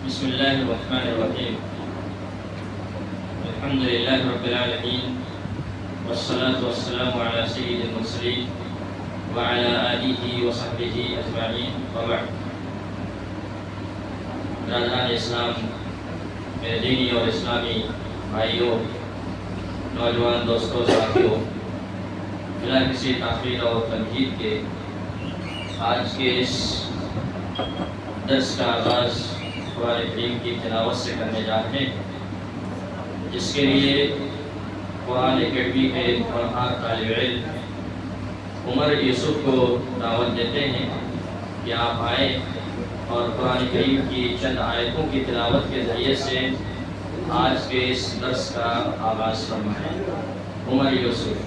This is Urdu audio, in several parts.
بسم الله الرحمن الرحيم. الحمد لله رب العالمين، والصلاة والسلام على سيد المرسلين وعلى آله وصحبه أجمعين، وبعد. برادران اسلام، میرے دینی اور اسلامی بھائیوں، نوجوان دوستوں، ساتھیوں، بلا کسی تاخیر اور تمہید کے آج کے اس درس کا آغاز قرآن کریم کی تلاوت سے کرنے جا رہے ہیں، جس کے لیے قرآن اکیڈمی کے پڑھار طالب علم عمر یوسف کو دعوت دیتے ہیں کہ آپ آئیں اور قرآن کریم کی چند آیتوں کی تلاوت کے ذریعے سے آج کے اس درس کا آغاز فرمائیں۔ عمر یوسف۔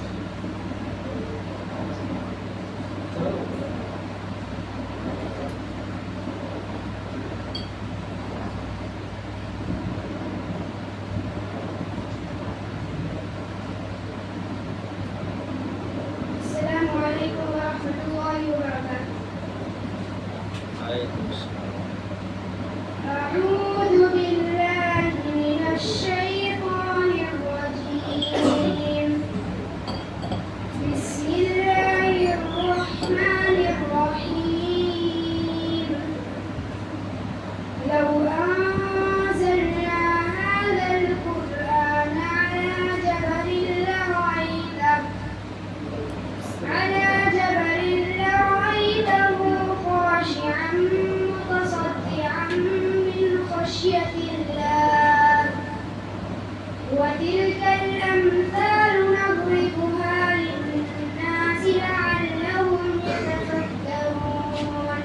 وتلك الأمثال نضربها للناس لعلهم يتفكرون.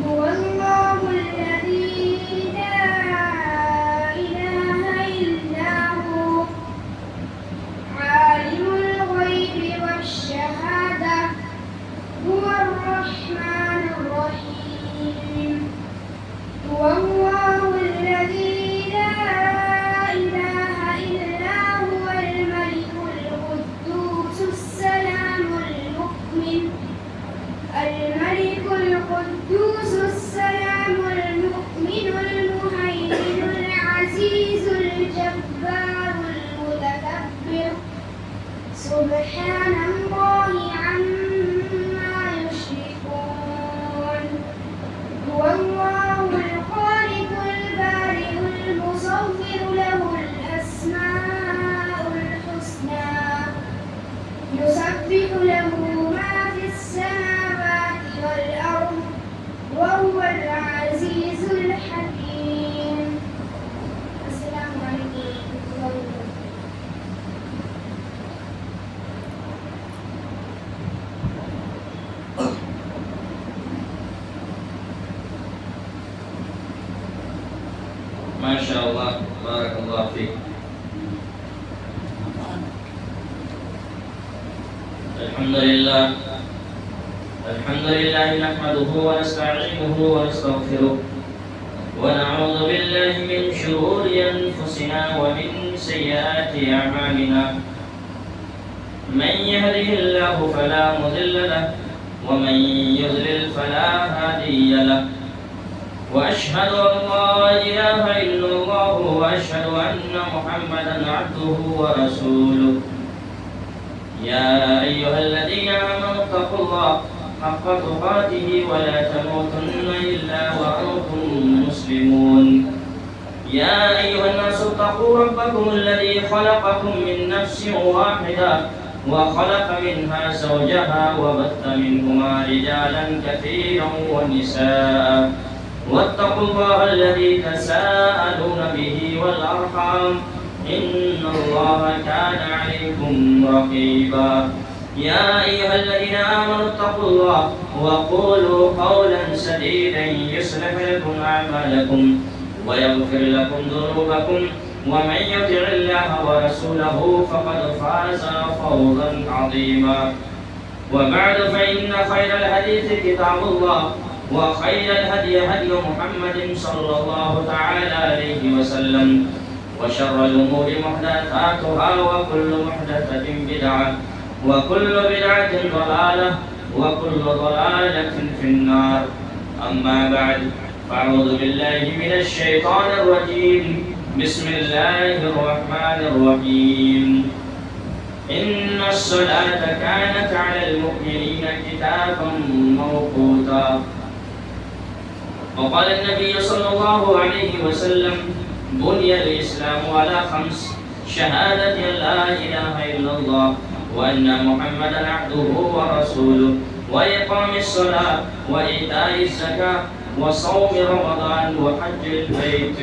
هو الله الذي لا إله إلا هو عالم الغيب والشهادة هو الرحمن الرحيم. هو الله الذي القدوس السلام المؤمن المهيمن العزيز الجبار المتكبر. سبحان الله عما يشركون. هو الله الخالق البارئ المصور له الأسماء الحسنى يسبح له ما في السماوات والأرض وهو العزيز الحكيم. السلام عليكم ورحمة الله وبركاته. ما شاء الله، بارك الله فيك. الحمد لله نحمده ونستعينه ونستغفره ونعوذ بالله من شرور أنفسنا ومن سيئات أعمالنا. من يهده الله فلا مضل له ومن يضلل فلا هادي له. وأشهد أن لا إله إلا الله وأشهد أن محمدا عبده ورسوله. يا أيها الذين آمنوا اتقوا الله حق تقاته ولا تموتن إلا وأنتم مسلمون. يا أيها الناس اتقوا ربكم الذي خلقكم من نفس واحدة وخلق منها زوجها وبث منهما رجالا كثيرا ونساء. واتقوا الله الذي تساءلون به والأرحام إن الله كان عليكم رقيبا. يا أيها الذين آمنوا اتقوا الله وقولوا قولا سديدا يصلح لكم أعمالكم ويغفر لكم ذنوبكم ومن يطع الله ورسوله فقد فاز فوزا عظيما. وبعد، فإن خير الحديث كتاب الله وخير الهدي هدي محمد صلى الله تعالى عليه وسلم وشر الأمور محدثاتها وكل محدثة بدعة وكل بدعة ضلالة وكل ضلالة في النار. أما بعد، أعوذ بالله من الشيطان الرجيم بسم الله الرحمن الرحيم إن الصلاة كانت على المؤمنين كتابا موقوتا وقال النبي صلى الله عليه وسلم بني الإسلام على 5 شهادة أن لا إله إلا الله وأن محمدا عبده ورسوله وإقام الصلاة وإيتاء الزكاة وصوم رمضان وحج البيت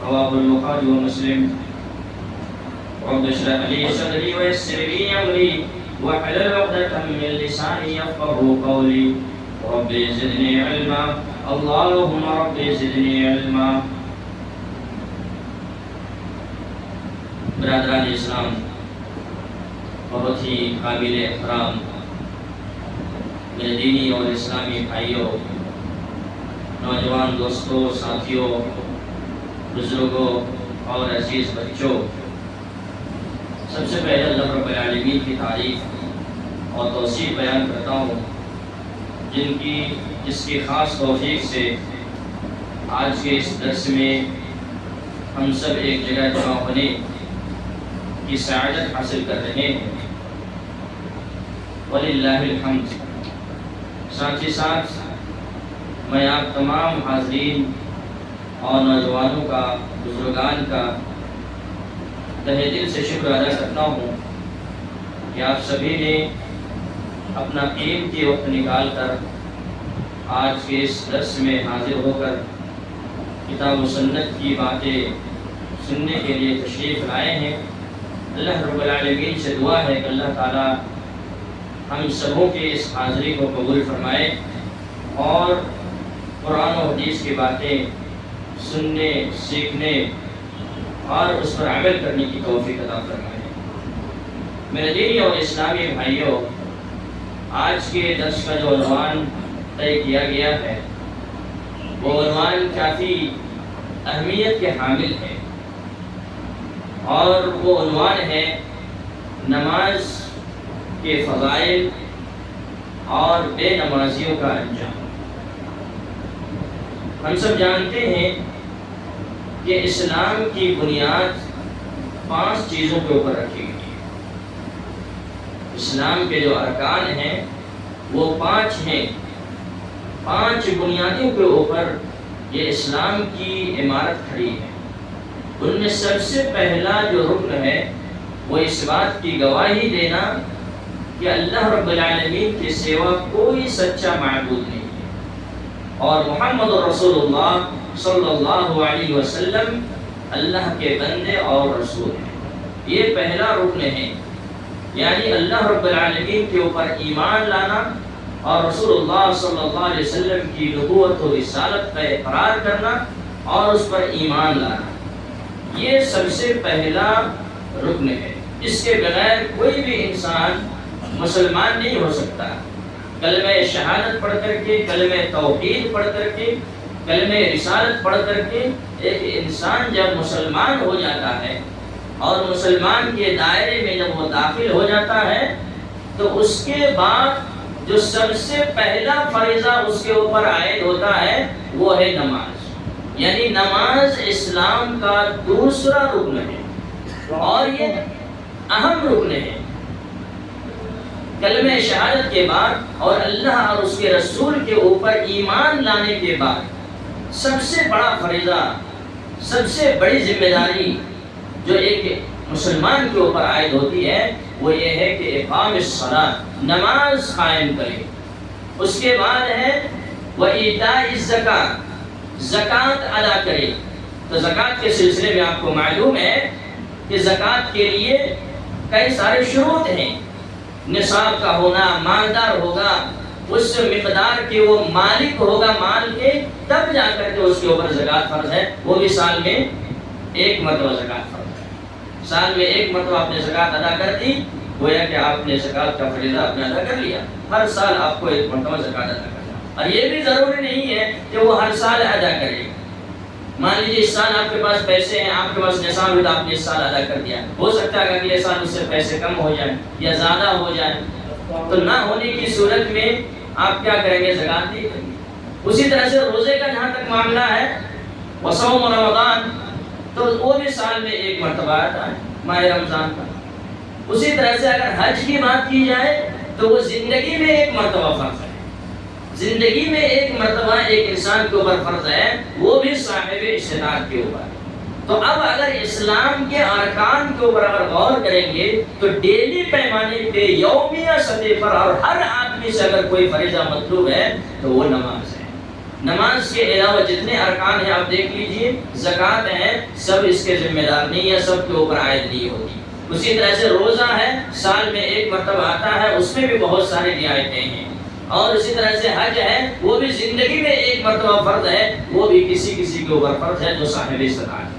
رواه البخاري ومسلم رب اشرح لي صدري ويسر لي أمري واحلل عقدة من لساني يفقهوا قولي رب زدني علما اللهم رب زدني علما. برادران اسلام، بہت ہی قابل احترام میرے دینی اور اسلامی بھائیوں، نوجوان دوستوں، ساتھیوں، بزرگوں اور عزیز بچوں، سب سے پہلے اللہ رب العالمین کی تعریف اور توصیف بیان کرتا ہوں جس کی خاص توفیق سے آج کے اس درس میں ہم سب ایک جگہ جمع ہونے کی سعادت حاصل کر رہے ہیں، وَلِلَّهِ الْحَمْدِ. ساتھ ہی ساتھ میں آپ تمام حاضرین اور نوجوانوں کا، بزرگان کا تہہ دل سے شکر ادا کرتا ہوں کہ آپ سبھی نے اپنا قیمتی وقت نکال کر آج کے اس درس میں حاضر ہو کر کتاب و سنت کی باتیں سننے کے لیے تشریف لائے ہیں. اللہ رب العالمین سے دعا ہے کہ اللہ تعالی ہم سبوں کے اس حاضری کو قبول فرمائے اور قرآن و حدیث کی باتیں سننے، سیکھنے اور اس پر عمل کرنے کی توفیق عطا فرمائے. میرے دینی اور اسلامی بھائیوں، آج کے درس کا جو عنوان طے کیا گیا ہے وہ عنوان کافی اہمیت کے حامل ہے، اور وہ عنوان ہے نماز کے فضائل اور بے نمازیوں کا انجام. ہم سب جانتے ہیں کہ اسلام کی بنیاد 5 چیزوں کے اوپر رکھی گئی ہے. اسلام کے جو ارکان ہیں وہ 5 ہیں. 5 بنیادوں کے اوپر یہ اسلام کی عمارت کھڑی ہے. ان میں سب سے پہلا جو رکن ہے وہ اس بات کی گواہی دینا کہ اللہ رب العالمین کے سوا کوئی سچا معبود نہیں ہے اور محمد رسول اللہ صلی اللہ علیہ وسلم اللہ کے بندے اور رسول ہیں. یہ پہلا رکن ہے، یعنی اللہ رب العالمین کے اوپر ایمان لانا اور رسول اللہ صلی اللہ علیہ وسلم کی نبوت و رسالت کا اقرار کرنا اور اس پر ایمان لانا. یہ سب سے پہلا رکن ہے. اس کے بغیر کوئی بھی انسان مسلمان نہیں ہو سکتا. کلمہ شہادت پڑھ کر کے، کلمہ توحید پڑھ کر کے، کلمہ رسالت پڑھ کر کے ایک انسان جب مسلمان ہو جاتا ہے اور مسلمان کے دائرے میں جب وہ داخل ہو جاتا ہے تو اس کے بعد جو سب سے پہلا فریضہ اس کے اوپر عائد ہوتا ہے وہ ہے نماز. یعنی نماز اسلام کا دوسرا رکن ہے اور یہ اہم رکن ہے. کلمہ شہادت کے بعد اور اللہ اور اس کے رسول کے اوپر ایمان لانے کے بعد سب سے بڑا فریضہ، سب سے بڑی ذمہ داری جو ایک مسلمان کے اوپر عائد ہوتی ہے وہ یہ ہے کہ اقام الصلاۃ، نماز قائم کرے. اس کے بعد ہے وَإِيتَاءِ الزَّكَاةِ، زکوٰۃ ادا کرے. تو زکوٰۃ کے سلسلے میں آپ کو معلوم ہے کہ زکوٰۃ کے لیے کئی سارے شروط ہیں. نصاب کا ہونا، مالدار ہوگا، اس مقدار کے وہ مالک ہوگا مال کے، تب جا کر کے اس کے اوپر زکوٰۃ فرض ہے. وہ بھی سال میں 1 مرتبہ زکوٰۃ فرض ہے. سال میں 1 مرتبہ آپ نے زکوٰۃ ادا کر دی، گویا کہ آپ نے زکوٰۃ کا فریضہ اپنا ادا کر لیا. ہر سال آپ کو 1 مرتبہ زکوٰۃ ادا کرنا. اور یہ بھی ضروری نہیں ہے کہ وہ ہر سال ادا کرے. مان لیجیے اس سال آپ کے پاس پیسے ہیں، آپ کے پاس نصاب ہے تو آپ نے اس سال ادا کر دیا. ہو سکتا ہے کہ اگلے سال اس سے پیسے کم ہو جائیں یا زیادہ ہو جائیں، تو نہ ہونے کی صورت میں آپ کیا کریں گے؟ زکوٰۃ نہیں کریں گے. اسی طرح سے روزے کا جہاں تک معاملہ ہے وصوم رمضان تو وہ بھی سال میں ایک مرتبہ آتا ہے، ماہ رمضان کا۔ اسی طرح سے اگر حج کی بات کی جائے تو وہ زندگی میں ایک مرتبہ فرض ہے، زندگی میں ایک مرتبہ ایک انسان کے اوپر فرض ہے، وہ بھی صاحب استطاعت کے اوپر۔ تو اب اگر اسلام کے ارکان کے اوپر اگر غور کریں گے تو ڈیلی پیمانے پہ یومیہ سطح پر اور ہر آدمی سے اگر کوئی فریضہ مطلوب ہے تو وہ نماز ہے۔ نماز کے علاوہ جتنے ارکان ہیں آپ دیکھ لیجئے، زکوٰۃ ہیں، سب اس کے ذمہ دار نہیں ہے، سب کے اوپر عائد نہیں ہوتی۔ اسی طرح سے روزہ ہے، سال میں ایک مرتبہ آتا ہے، اس میں بھی بہت ساری رعایتیں ہیں۔ اور اسی طرح سے حج ہے، وہ بھی زندگی میں ایک مرتبہ فرض ہے، وہ بھی کسی کسی کے اوپر فرض ہے جو صاحب استطاعت ہے۔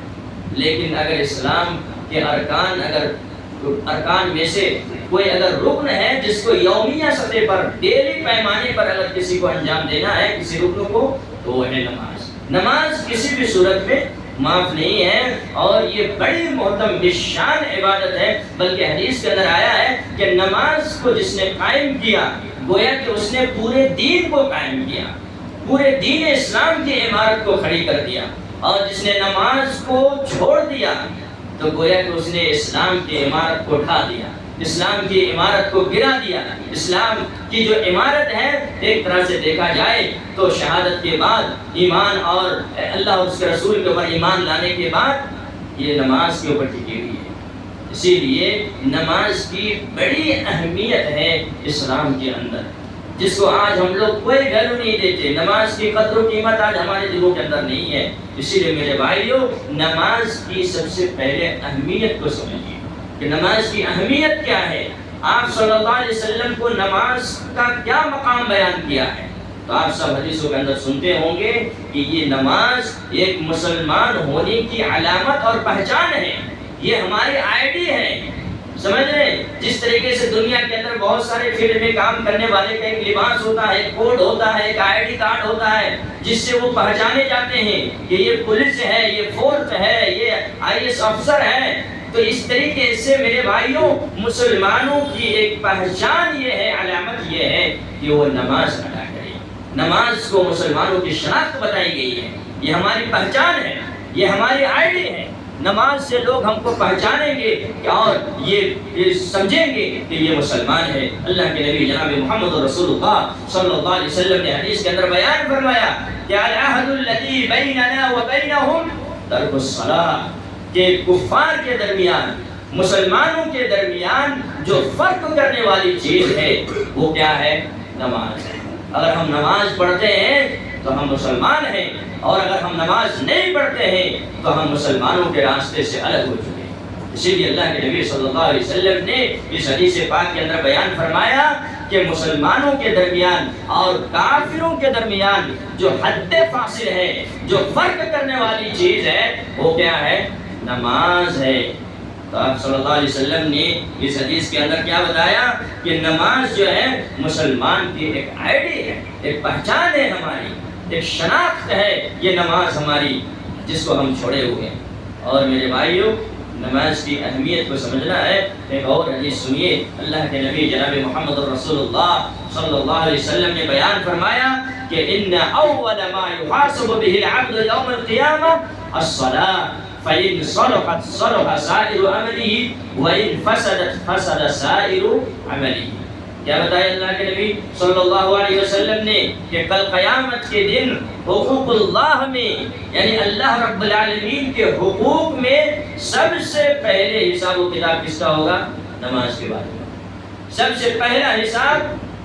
لیکن اگر اسلام کے ارکان میں سے کوئی اگر رکن ہے جس کو یومیہ سطح پر ڈیلی پیمانے پر اگر کسی کو انجام دینا ہے کسی رکن کو تو وہ ہے نماز۔ نماز کسی بھی صورت میں معاف نہیں ہے اور یہ بڑی محترم بشان عبادت ہے، بلکہ حدیث کے اندر آیا ہے کہ نماز کو جس نے قائم کیا گویا کہ اس نے پورے دین کو قائم کیا، پورے دین اسلام کی عمارت کو کھڑی کر دیا، اور جس نے نماز کو چھوڑ دیا تو گویا کہ اس نے اسلام کی عمارت کو اٹھا دیا، اسلام کی عمارت کو گرا دیا۔ اسلام کی جو عمارت ہے ایک طرح سے دیکھا جائے تو شہادت کے بعد ایمان اور اللہ اور اس کے رسول کے اوپر ایمان لانے کے بعد یہ نماز کے اوپر ٹکی ہوئی ہے۔ اسی لیے نماز کی بڑی اہمیت ہے اسلام کے اندر، جس کو آج ہم لوگ کوئی ویلیو نہیں دیتے۔ نماز کی قدر و قیمت آج ہمارے دلوں کے اندر نہیں ہے۔ اسی لیے میرے بھائیوں، نماز کی سب سے پہلے اہمیت کو سمجھیے کہ نماز کی اہمیت کیا ہے۔ آپ صلی اللہ علیہ وسلم کو نماز کا کیا مقام بیان کیا ہے، تو آپ سب حدیثوں کے اندر سنتے ہوں گے کہ یہ نماز ایک مسلمان ہونے کی علامت اور پہچان ہے، یہ ہماری آئی ڈی ہے۔ سمجھ رہے ہیں؟ جس طریقے سے دنیا کے اندر بہت سارے فیلڈ میں کام کرنے والے کا ایک لباس ہوتا ہے، ایک کوڈ ہوتا ہے، ایک آئی ڈی کارڈ ہوتا ہے جس سے وہ پہچانے جاتے ہیں کہ یہ پولیس ہے، یہ فورس ہے، یہ آئی ایس افسر ہے، تو اس طریقے سے میرے بھائیوں مسلمانوں کی ایک پہچان یہ ہے، علامت یہ ہے کہ وہ نماز ادا کرے۔ نماز کو مسلمانوں کی شناخت بتائی گئی ہے، یہ ہماری پہچان ہے، یہ ہماری آئی ڈی ہے۔ نماز سے لوگ ہم کو پہچانیں گے اور یہ سمجھیں گے کہ یہ مسلمان ہے۔ اللہ کے نبی جناب محمد رسول اللہ صلی اللہ علیہ وسلم نے حدیث کے اندر بیان فرمایا کہ العہد الذی بیننا وبینہم ترک الصلاۃ، کہ کفار کے درمیان مسلمانوں کے درمیان جو فرق کرنے والی چیز ہے وہ کیا ہے؟ نماز ہے۔ اگر ہم نماز پڑھتے ہیں تو ہم مسلمان ہیں، اور اگر ہم نماز نہیں پڑھتے ہیں تو ہم مسلمانوں کے راستے سے الگ ہو چکے ہیں۔ اسی لیے اللہ کے نبی صلی اللہ علیہ وسلم نے اس حدیث پاک کے اندر بیان فرمایا کہ مسلمانوں کے درمیان اور کافروں کے درمیان جو حد فاصل ہے، جو فرق کرنے والی چیز ہے وہ کیا ہے؟ نماز ہے۔ تو آپ صلی اللہ علیہ وسلم نے اس حدیث کے اندر کیا بتایا کہ نماز جو ہے مسلمان کی ایک آئی ڈی ہے، ایک پہچان ہے، ہماری ایک شناخت ہے، یہ نماز ہماری جس کو ہم چھوڑے ہوئے ہیں۔ اور میرے بھائیوں، نماز کی اہمیت کو سمجھنا ہے۔ ایک اور حدیث سنیے، اللہ کے نبی جناب محمد رسول اللہ صلی اللہ علیہ وسلم نے بیان فرمایا کہ ان اول ما يحاسب به العبد يوم القيامه الصلاة فإن صلحت صلح سائر عمله وإن فسدت فسد سائر عمله۔ کیا بتایا اللہ کے نبی صلی اللہ علیہ وسلم نے کہ کل قیامت کے دن حقوق اللہ میں، یعنی اللہ رب العالمین کے حقوق میں سب سے پہلے حساب و کتاب کس کا ہوگا؟ نماز کے بارے میں سب سے پہلا حساب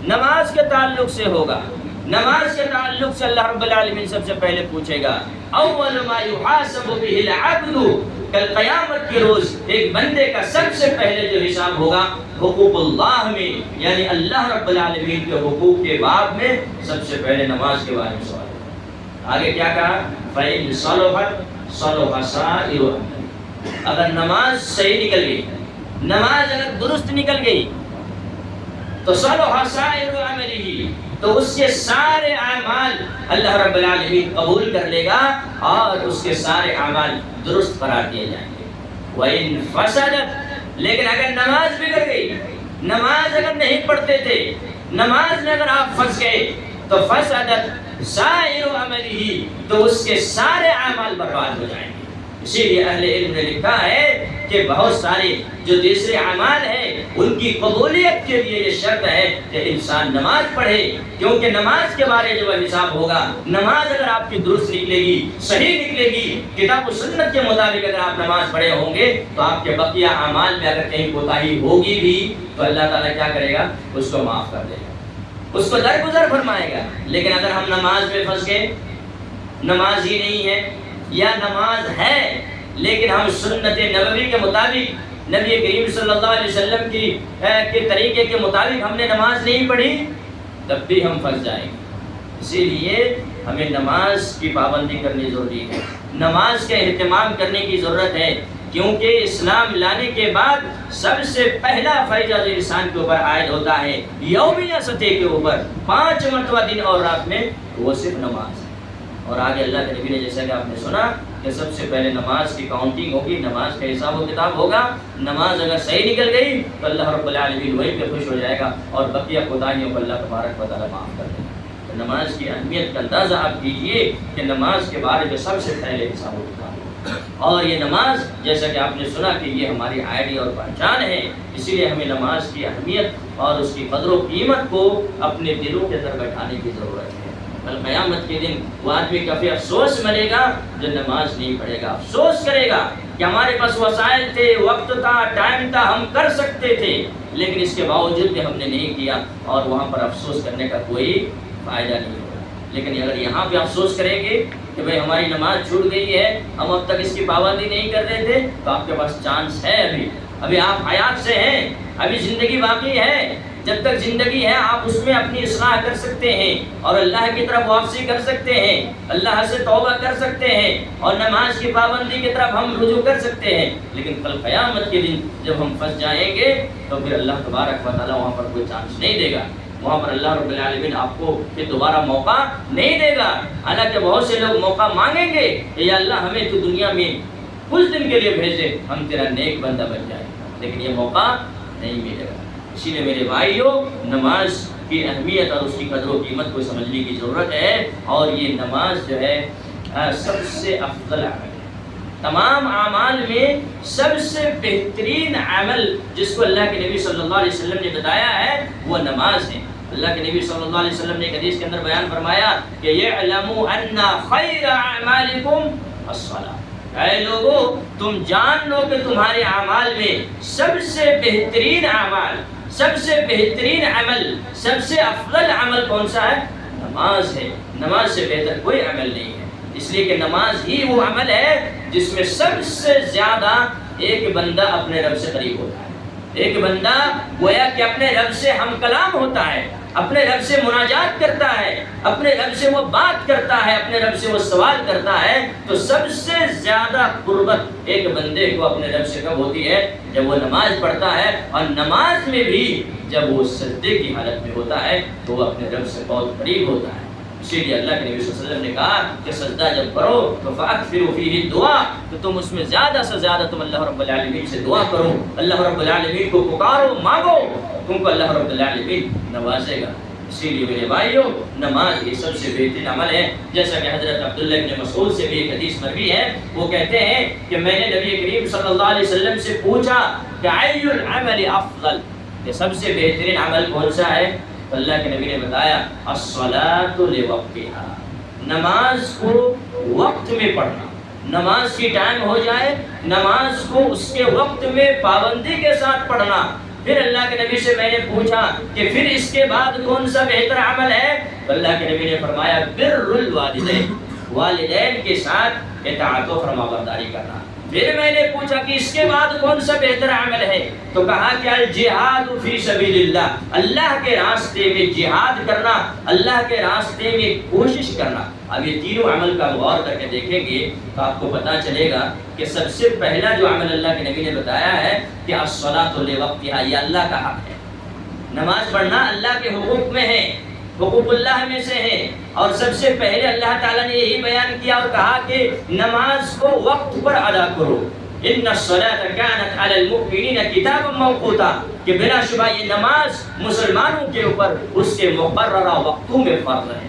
نماز کے تعلق سے ہوگا۔ نماز کے تعلق سے اللہ رب العالمین سب سے پہلے پوچھے گا۔ اول ما يحاسب به العبد، کل قیامت کے روز ایک بندے کا سب سے پہلے جو حساب ہوگا حقوق اللہ میں، یعنی اللہ رب العالمین کے حقوق کے باب میں سب سے پہلے نماز کے بارے میں سوال ہوگا۔ آگے کیا کہا؟ فَإِن صَلُحَتْ صَلُحَ سَائِرُ عَمَلِهِ، اگر نماز صحیح نکل گئی، نماز اگر درست نکل گئی تو صَلُحَ سَائِرُ عَمَلِهِ، تو اس کے سارے اعمال اللہ رب العالمین قبول کر لے گا اور اس کے سارے اعمال درست قرار دیے جائیں گے۔ وَإِن فَسَدَتْ، لیکن اگر نماز بگڑ گئی، نماز اگر نہیں پڑھتے تھے، نماز میں اگر آپ پھنس گئے تو فسدت سائر عملہ، تو اس کے سارے اعمال برباد ہو جائیں گے۔ اسی لیے اہل علم نے لکھا ہے کہ بہت سارے جو دوسرے اعمال ہیں ان کی قبولیت کے لیے یہ شرط ہے کہ انسان نماز پڑھے، کیونکہ نماز کے بارے جو حساب ہوگا، نماز اگر آپ کی درست نکلے گی، صحیح نکلے گی، کتاب و سنت کے مطابق اگر آپ نماز پڑھے ہوں گے، تو آپ کے بقیہ اعمال میں اگر کہیں کوتاہی ہوگی بھی تو اللہ تعالیٰ کیا کرے گا؟ اس کو معاف کر دے گا، اس کو درگزر فرمائے گا۔ لیکن اگر ہم نماز میں پھنس گئے، نماز ہی نہیں ہے یا نماز ہے لیکن ہم سنت نبوی کے مطابق، نبی کریم صلی اللہ علیہ وسلم کے طریقے کے مطابق ہم نے نماز نہیں پڑھی، تب بھی ہم پھنس جائیں گے۔ اسی لیے ہمیں نماز کی پابندی کرنی ضروری ہے، نماز کا اہتمام کرنے کی ضرورت ہے، کیونکہ اسلام لانے کے بعد سب سے پہلا فریضہ جو انسان کے اوپر عائد ہوتا ہے یومیہ سطح کے اوپر 5 مرتبہ دن اور رات میں، وہ صرف نماز ہے۔ اور آگے اللہ کے نبی نے جیسا کہ آپ نے سنا کہ سب سے پہلے نماز کی کاؤنٹنگ ہوگی، نماز کا حساب و کتاب ہوگا۔ نماز اگر صحیح نکل گئی تو اللہ رب العالمین وہیں پہ خوش ہو جائے گا اور بقیہ کوتاہیوں کو اللہ تبارک و تعالیٰ معاف کر دے گا۔ تو نماز کی اہمیت کا اندازہ آپ کیجئے کہ نماز کے بارے میں سب سے پہلے حساب و کتاب، اور یہ نماز جیسا کہ آپ نے سنا کہ یہ ہماری آئی ڈی اور پہچان ہے، اسی لیے ہمیں نماز کی اہمیت اور اس کی قدر و قیمت کو اپنے دلوں کے اندر بیٹھانے کی ضرورت ہے۔ کل قیامت کے دن وہ آدمی کافی افسوس ملے گا جو نماز نہیں پڑھے گا، افسوس کرے گا کہ ہمارے پاس وسائل تھے، وقت تھا، ٹائم تھا، ہم کر سکتے تھے، لیکن اس کے باوجود بھی ہم نے نہیں کیا، اور وہاں پر افسوس کرنے کا کوئی فائدہ نہیں ہوگا۔ لیکن اگر یہاں پہ افسوس کریں گے کہ بھئی ہماری نماز چھوٹ گئی ہے، ہم اب تک اس کی پابندی نہیں کر رہے تھے، تو آپ کے پاس چانس ہے، ابھی آپ حیات سے ہیں، ابھی زندگی باقی ہے، جب تک زندگی ہے آپ اس میں اپنی اصلاح کر سکتے ہیں اور اللہ کی طرف واپسی کر سکتے ہیں، اللہ سے توبہ کر سکتے ہیں اور نماز کی پابندی کی طرف ہم رجوع کر سکتے ہیں۔ لیکن کل قیامت کے دن جب ہم پھنس جائیں گے تو پھر اللہ تبارک و تعالیٰ وہاں پر کوئی چانس نہیں دے گا، وہاں پر اللہ رب العالمین آپ کو پھر دوبارہ موقع نہیں دے گا۔ حالانکہ بہت سے لوگ موقع مانگیں گے کہ یا اللہ ہمیں تو دنیا میں کچھ دن کے لیے بھیجے، ہم تیرا نیک بندہ بن جائیں، لیکن یہ موقع نہیں ملے گا۔ اسی لیے میرے بھائیوں، نماز کی اہمیت اور اس کی قدر و قیمت کو سمجھنے کی ضرورت ہے، اور یہ نماز جو ہے سب سے افضل عمل ہے، تمام اعمال میں سب سے بہترین عمل جس کو اللہ کے نبی صلی اللہ علیہ وسلم نے بتایا ہے وہ نماز ہے۔ اللہ کے نبی صلی اللہ علیہ وسلم نے ایک حدیث کے اندر بیان فرمایا کہ یعلموا ان خیر اعمالکم الصلاۃ، اے لوگو تم جان لو کہ تمہارے اعمال میں سب سے بہترین اعمال، سب سے بہترین عمل، سب سے افضل عمل کون سا ہے؟ نماز ہے۔ نماز سے بہتر کوئی عمل نہیں ہے، اس لیے کہ نماز ہی وہ عمل ہے جس میں سب سے زیادہ ایک بندہ اپنے رب سے قریب ہوتا ہے، ایک بندہ گویا کہ اپنے رب سے ہم کلام ہوتا ہے، اپنے رب سے مناجات کرتا ہے، اپنے رب سے وہ بات کرتا ہے، اپنے رب سے وہ سوال کرتا ہے۔ تو سب سے زیادہ قربت ایک بندے کو اپنے رب سے کب ہوتی ہے؟ جب وہ نماز پڑھتا ہے، اور نماز میں بھی جب وہ سجدے کی حالت میں ہوتا ہے تو وہ اپنے رب سے بہت قریب ہوتا ہے۔ اسی لیے اللہ کے نبی صلی اللہ علیہ وسلم نے کہا کہ سجدہ جب کرو تو فَأَكْثِرُوا فِيهِ الدُّعَاء، تو تم اس میں زیادہ سے زیادہ تم اللہ رب العالمین سے دعا کرو، اللہ رب العالمین کو پکارو، مانگو، تم کو اللہ رب العالمین نوازے گا۔ اسی لیے میرے بھائیوں، نماز یہ سب سے بہترین عمل ہے، جیسا کہ حضرت عبداللہ بن مسعود سے بھی ایک حدیث مروی ہے، وہ کہتے ہیں کہ میں نے نبی کریم صلی اللہ علیہ وسلم سے پوچھا کہ ای العمل افضل، کہ سب سے بہترین عمل کون سا ہے؟ تو اللہ کے نبی نے بتایا الصلاۃ لوقتہا، نماز کو وقت میں پڑھنا، نماز کی ٹائم ہو جائے، نماز کو اس کے وقت میں پابندی کے ساتھ پڑھنا۔ پھر اللہ کے نبی سے میں نے پوچھا کہ پھر اس کے بعد کون سا بہتر عمل ہے؟ تو اللہ کے نبی نے فرمایا بر الوالدین، والدین کے ساتھ اطاعت و فرمانبرداری کرنا۔ پھر میں نے پوچھا کہ اس کے بعد کون سا بہتر عمل ہے؟ تو کہا کہ الجہاد فی سبیل اللہ، اللہ کے راستے میں جہاد کرنا، اللہ کے راستے میں کوشش کرنا۔ اب یہ تینوں عمل کا غور کر کے دیکھیں گے تو آپ کو پتہ چلے گا کہ سب سے پہلا جو عمل اللہ کے نبی نے بتایا ہے کہ الصلاۃ لوقتہا، یہ اللہ کا حق ہے، نماز پڑھنا اللہ کے حقوق میں ہے، حقوق اللہ میں سے ہے، اور سب سے پہلے اللہ تعالیٰ نے یہی بیان کیا اور کہا کہ نماز کو وقت پر ادا کرو، ان الصلاۃ کانت علی المؤمنین کتابا موقوتا، کہ بلا شبہ یہ نماز مسلمانوں کے اوپر اس کے مقررہ وقتوں میں فرض ہے۔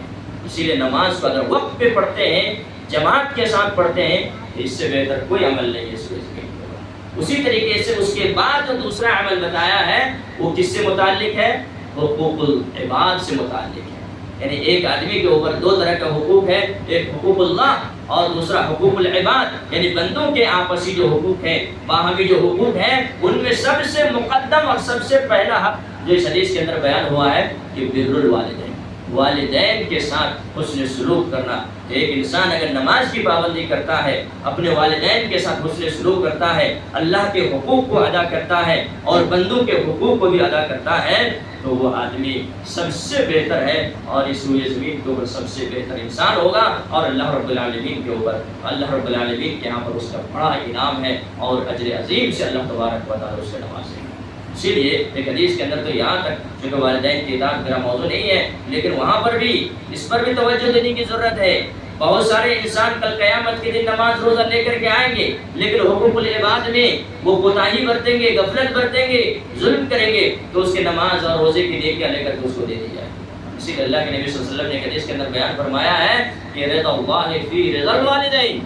اسی لیے نماز کو اگر وقت پہ پڑھتے ہیں، جماعت کے ساتھ پڑھتے ہیں، اس سے بہتر کوئی عمل نہیں ہے سورج زمین پر۔ اسی طریقے سے اس کے بعد جو دوسرا عمل بتایا ہے وہ کس سے متعلق ہے؟ حقوق العباد سے متعلق ہے۔ یعنی ایک آدمی کے اوپر دو طرح کا حقوق ہے، ایک حقوق اللہ اور دوسرا حقوق العباد، یعنی بندوں کے آپسی جو حقوق ہیں، باہمی جو حقوق ہیں، ان میں سب سے مقدم اور سب سے پہلا حق جو اس حدیث کے اندر بیان ہوا ہے کہ بر الوالدین، والدین کے ساتھ حسن سلوک کرنا۔ ایک انسان اگر نماز کی پابندی کرتا ہے، اپنے والدین کے ساتھ حسن سلوک کرتا ہے، اللہ کے حقوق کو ادا کرتا ہے اور بندوں کے حقوق کو بھی ادا کرتا ہے، تو وہ آدمی سب سے بہتر ہے اور اس روئے زمین کے اوپر سب سے بہتر انسان ہوگا، اور اللہ رب العالمین کے اوپر، اللہ رب العالمین کے یہاں پر اس کا بڑا انعام ہے اور اجر عظیم سے اللہ تبارک و تعالی اس سے نوازے گا۔ اسی لیے ایک حدیث کے اندر تو یہاں تک چونکہ والدین کی اطاعت میرا موضوع نہیں ہے، لیکن وہاں پر بھی اس پر بھی توجہ دینے کی ضرورت ہے۔ بہت سارے انسان کل قیامت کے دن نماز روزہ لے کر کے آئیں گے، لیکن حقوق العباد میں وہ کوتاہی برتیں گے، غفلت برتیں گے، ظلم کریں گے، تو اس کے نماز اور روزے کی نیکیاں لے کر کے اس کو دے دی جائے۔ اسی لیے اللہ کے نبی صلی اللہ علیہ وسلم نے ایک حدیث کے اندر بیان فرمایا ہے کہ رضا اللہ فی رضا الوالدین،